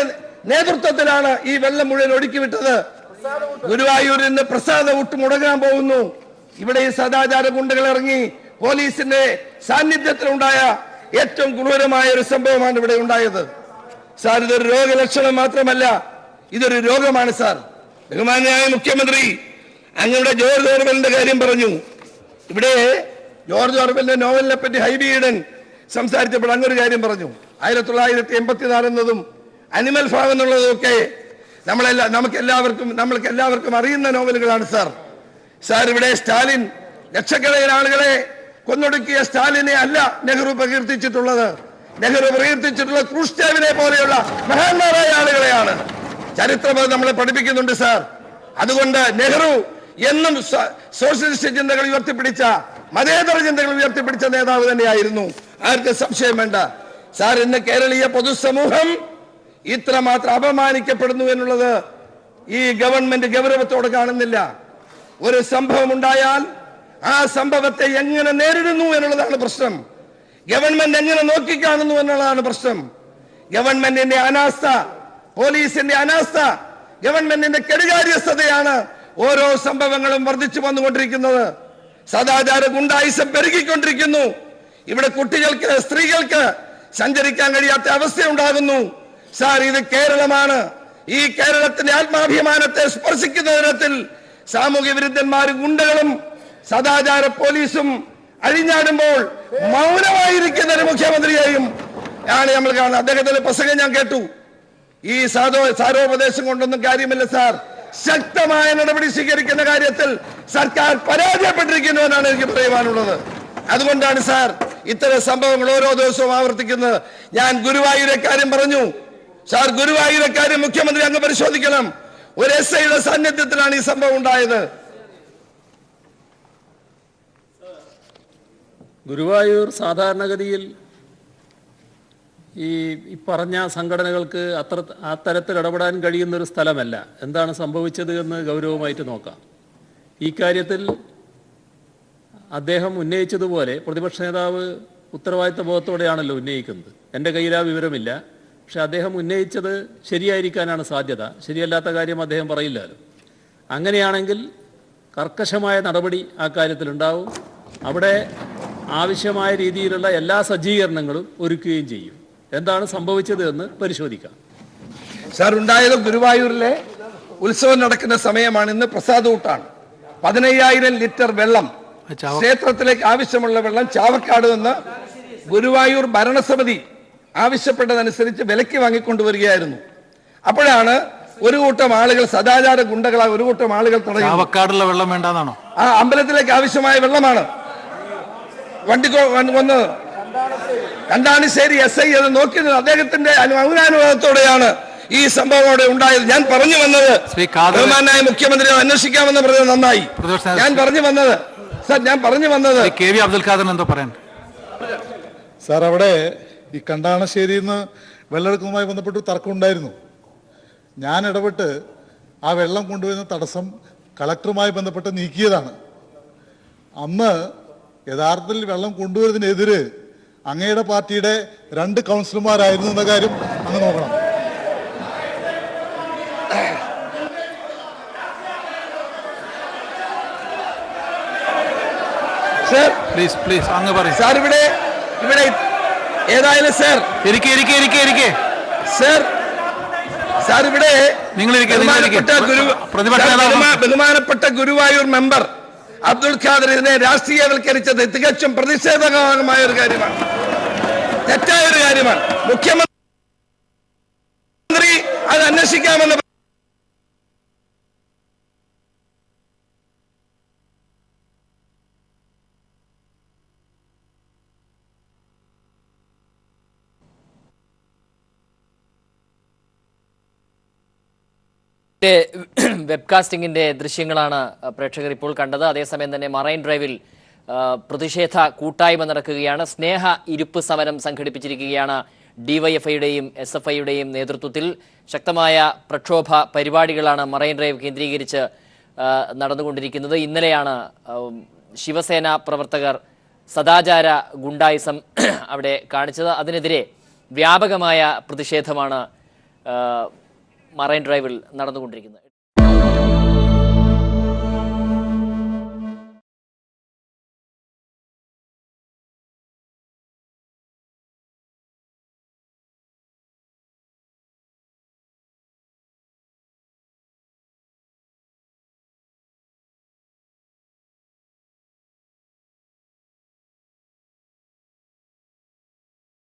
നേതൃത്വത്തിലാണ് ഈ വെള്ളം മുഴുവൻ ഒഴുക്കി വിട്ടത്. ഗുരുവായൂരിൽ നിന്ന് പ്രസാദ ഊട്ട് മുടങ്ങാൻ പോകുന്നു. ഇവിടെ ഈ സദാചാര ഗുണ്ടകൾ ഇറങ്ങി പോലീസിന്റെ സാന്നിധ്യത്തിലുണ്ടായ ഏറ്റവും ക്രൂരമായ ഒരു സംഭവമാണ് ഇവിടെ ഉണ്ടായത്. സാർ, ഇതൊരു രോഗലക്ഷണം മാത്രമല്ല, ഇതൊരു രോഗമാണ് സാർ. ബഹുമാന്യനായ മുഖ്യമന്ത്രി അങ്ങയുടെ ജോർജ് ഓർവെലിന്റെ കാര്യം പറഞ്ഞു. ഇവിടെ ജോർജ് ഓർവെലിന്റെ നോവലിനെ പറ്റി ഹൈബി ഈഡൻ സംസാരിച്ചപ്പോൾ അങ്ങൊരു കാര്യം പറഞ്ഞു. 1984 എന്നതും അനിമൽ ഫാം എന്നുള്ളതും ഒക്കെ നമ്മൾക്ക് എല്ലാവർക്കും അറിയുന്ന നോവലുകളാണ് സാർ. സാർ, ഇവിടെ സ്റ്റാലിൻ ലക്ഷക്കണക്കിന് ആളുകളെ കൊന്നൊടുക്കിയ സ്റ്റാലിനെ അല്ല നെഹ്റു പ്രകീർത്തിച്ചിട്ടുള്ളത്. നെഹ്റു പ്രകീർത്തിച്ചിട്ടുള്ള ക്രൂഷ്ചേവിനെ പോലെയുള്ള മഹാന്മാരായ ആളുകളെയാണ്. ചരിത്രം അത് നമ്മളെ പഠിപ്പിക്കുന്നുണ്ട് സാർ. അതുകൊണ്ട് നെഹ്റു എന്നും സോഷ്യലിസ്റ്റ് ചിന്തകൾ ഉയർത്തിപ്പിടിച്ച, മതേതര ചിന്തകൾ ഉയർത്തിപ്പിടിച്ച നേതാവ് തന്നെയായിരുന്നു. ആർക്ക് സംശയം വേണ്ട സാർ. ഇന്ന് കേരളീയ പൊതുസമൂഹം ഇത്രമാത്രം അപമാനിക്കപ്പെടുന്നു എന്നുള്ളത് ഈ ഗവൺമെന്റ് ഗൗരവത്തോടെ കാണുന്നില്ല. ഒരു സംഭവം ഉണ്ടായാൽ ആ സംഭവത്തെ എങ്ങനെ നേരിടുന്നു എന്നുള്ളതാണ് പ്രശ്നം. ഗവൺമെന്റ് എങ്ങനെ നോക്കിക്കാണുന്നു എന്നുള്ളതാണ് പ്രശ്നം. ഗവൺമെന്റിന്റെ അനാസ്ഥ, പോലീസിന്റെ അനാസ്ഥ, ഗവൺമെന്റിന്റെ കെടുകാര്യസ്ഥതയാണ് ഓരോ സംഭവങ്ങളും വർദ്ധിച്ചു വന്നുകൊണ്ടിരിക്കുന്നത്. സദാചാര ഗുണ്ടായിസം പെരുകിക്കൊണ്ടിരിക്കുന്നു. ഇവിടെ കുട്ടികൾക്ക്, സ്ത്രീകൾക്ക് സഞ്ചരിക്കാൻ കഴിയാത്ത അവസ്ഥയുണ്ടാകുന്നു. സാർ, ഇത് കേരളമാണ്. ഈ കേരളത്തിന്റെ ആത്മാഭിമാനത്തെ സ്പർശിക്കുന്ന തരത്തിൽ സാമൂഹ്യ വിരുദ്ധന്മാരും ഗുണ്ടകളും സദാചാര പോലീസും അഴിഞ്ഞാടുമ്പോൾ മൗനമായിരിക്കുന്ന ഒരു മുഖ്യമന്ത്രിയെയും ആണ് നമ്മൾ കാണുന്നത്. അദ്ദേഹത്തിന്റെ പ്രസംഗം ഞാൻ കേട്ടു. ഈ സാരോപദേശം കൊണ്ടൊന്നും കാര്യമില്ല സാർ. ശക്തമായ നടപടി സ്വീകരിക്കുന്ന കാര്യത്തിൽ സർക്കാർ പരാജയപ്പെട്ടിരിക്കുന്നു എന്നാണ് എനിക്ക് പറയുവാനുള്ളത്. അതുകൊണ്ടാണ് സാർ ഇത്തരം സംഭവങ്ങൾ ഓരോ ദിവസവും ആവർത്തിക്കുന്നത്. ഞാൻ ഗുരുവായൂരെ കാര്യം പറഞ്ഞു സാർ. ഗുരുവായൂരെ കാര്യം മുഖ്യമന്ത്രി അങ്ങ് പരിശോധിക്കണം. ഒരു SIയുടെ സാന്നിധ്യത്തിലാണ് ഈ സംഭവം ഉണ്ടായത്. ഗുരുവായൂർ സാധാരണഗതിയിൽ ഈ പറഞ്ഞ സംഘടനകൾക്ക് അത്തരത്തിൽ ഇടപെടാൻ കഴിയുന്നൊരു സ്ഥലമല്ല. എന്താണ് സംഭവിച്ചത് എന്ന് ഗൗരവമായിട്ട് നോക്കാം. ഈ കാര്യത്തിൽ അദ്ദേഹം ഉന്നയിച്ചതുപോലെ പ്രതിപക്ഷ നേതാവ് ഉത്തരവാദിത്ത ബോധത്തോടെയാണല്ലോ ഉന്നയിക്കുന്നത്. എൻ്റെ കയ്യിൽ ആ വിവരമില്ല. പക്ഷെ അദ്ദേഹം ഉന്നയിച്ചത് ശരിയായിരിക്കാനാണ് സാധ്യത. ശരിയല്ലാത്ത കാര്യം അദ്ദേഹം പറയില്ലല്ലോ. അങ്ങനെയാണെങ്കിൽ കർക്കശമായ നടപടി ആ കാര്യത്തിലുണ്ടാവും. അവിടെ ആവശ്യമായ രീതിയിലുള്ള എല്ലാ സജ്ജീകരണങ്ങളും ഒരുക്കുകയും ചെയ്യും. എന്താണ് സംഭവിച്ചത് എന്ന് പരിശോധിക്കാം. സാർ, ഉണ്ടായത് ഗുരുവായൂരിലെ ഉത്സവം നടക്കുന്ന സമയമാണ്. ഇന്ന് പ്രസാദ് ഊട്ടാണ്. 15,000 ലിറ്റർ വെള്ളം, ക്ഷേത്രത്തിലേക്ക് ആവശ്യമുള്ള വെള്ളം ചാവക്കാട് നിന്ന് ഗുരുവായൂർ ഭരണസമിതി ആവശ്യപ്പെട്ടതനുസരിച്ച് വിലയ്ക്ക് വാങ്ങിക്കൊണ്ടുവരികയായിരുന്നു. അപ്പോഴാണ് ഒരു കൂട്ടം ആളുകൾ, സദാചാര ഗുണ്ടകളായ ഒരു കൂട്ടം ആളുകൾ തടയും. ചാവക്കാടുള്ള വെള്ളം വേണ്ടെന്നാണോ? ആ അമ്പലത്തിലേക്ക് ആവശ്യമായ വെള്ളമാണ് വണ്ടി വന്ന് കണ്ടാണിശ്ശേരി SI അത് നോക്കിയത് അദ്ദേഹത്തിന്റെ മൗനാനുഭവത്തോടെയാണ് ഈ സംഭവം അവിടെ ഉണ്ടായത്. ഞാൻ പറഞ്ഞു വന്നത് ബഹുമാനായ മുഖ്യമന്ത്രി അന്വേഷിക്കാമെന്ന് പറഞ്ഞത് നന്നായി. ഞാൻ പറഞ്ഞു വന്നത് സാർ, KV അബ്ദുൽ ഖാദർ എന്തോ പറയാൻ സാർ, അവിടെ ഈ കണ്ടാണശ്ശേരിയിൽ നിന്ന് വെള്ളമെടുക്കുന്നതുമായി ബന്ധപ്പെട്ട് തർക്കം ഉണ്ടായിരുന്നു. ഞാൻ ഇടപെട്ട് ആ വെള്ളം കൊണ്ടുവരുന്ന തടസ്സം കളക്ടറുമായി ബന്ധപ്പെട്ട് നീക്കിയതാണ്. അന്ന് യഥാർത്ഥത്തിൽ വെള്ളം കൊണ്ടുവരുന്നതിനെതിരെ അങ്ങയുടെ പാർട്ടിയുടെ 2 കൗൺസിലർമാരായിരുന്നു എന്ന കാര്യം അങ്ങ് നോക്കണം. സാർ, പ്ലീസ് അങ്ങ് പറയും സാർ. ഇവിടെ ഏതായാലും സാർ സാർ ഇവിടെ ബഹുമാനപ്പെട്ട ഗുരുവായൂർ മെമ്പർ അബ്ദുൽ ഖാദർ ഇതിനെ രാഷ്ട്രീയവൽക്കരിച്ചത് തികച്ചും പ്രതിഷേധകരമായ ഒരു കാര്യമാണ്, തെറ്റായ ഒരു കാര്യമാണ്. മുഖ്യമന്ത്രി അത് അന്വേഷിക്കാമെന്ന് വെബ്കാസ്റ്റിംഗിന്റെ ദൃശ്യങ്ങളാണ് പ്രേക്ഷകർ ഇപ്പോൾ കണ്ടത്. അതേസമയം തന്നെ മറൈൻ ഡ്രൈവിൽ പ്രതിഷേധ കൂട്ടായ്മ നടക്കുകയാണ്. സ്നേഹ ഇരുപ്പ് സമരം സംഘടിപ്പിച്ചിരിക്കുകയാണ്. DYFIയുടെയും SFIയുടെയും നേതൃത്വത്തിൽ ശക്തമായ പ്രക്ഷോഭ പരിപാടികളാണ് മറൈൻ ഡ്രൈവ് കേന്ദ്രീകരിച്ച് നടന്നുകൊണ്ടിരിക്കുന്നത്. ഇന്നലെയാണ് ശിവസേന പ്രവർത്തകർ സദാചാര ഗുണ്ടായിസം അവിടെ കാണിച്ചത്. അതിനെതിരെ വ്യാപകമായ പ്രതിഷേധമാണ് മറൈൻ ഡ്രൈവിൽ നടന്നുകൊണ്ടിരിക്കുന്നത്.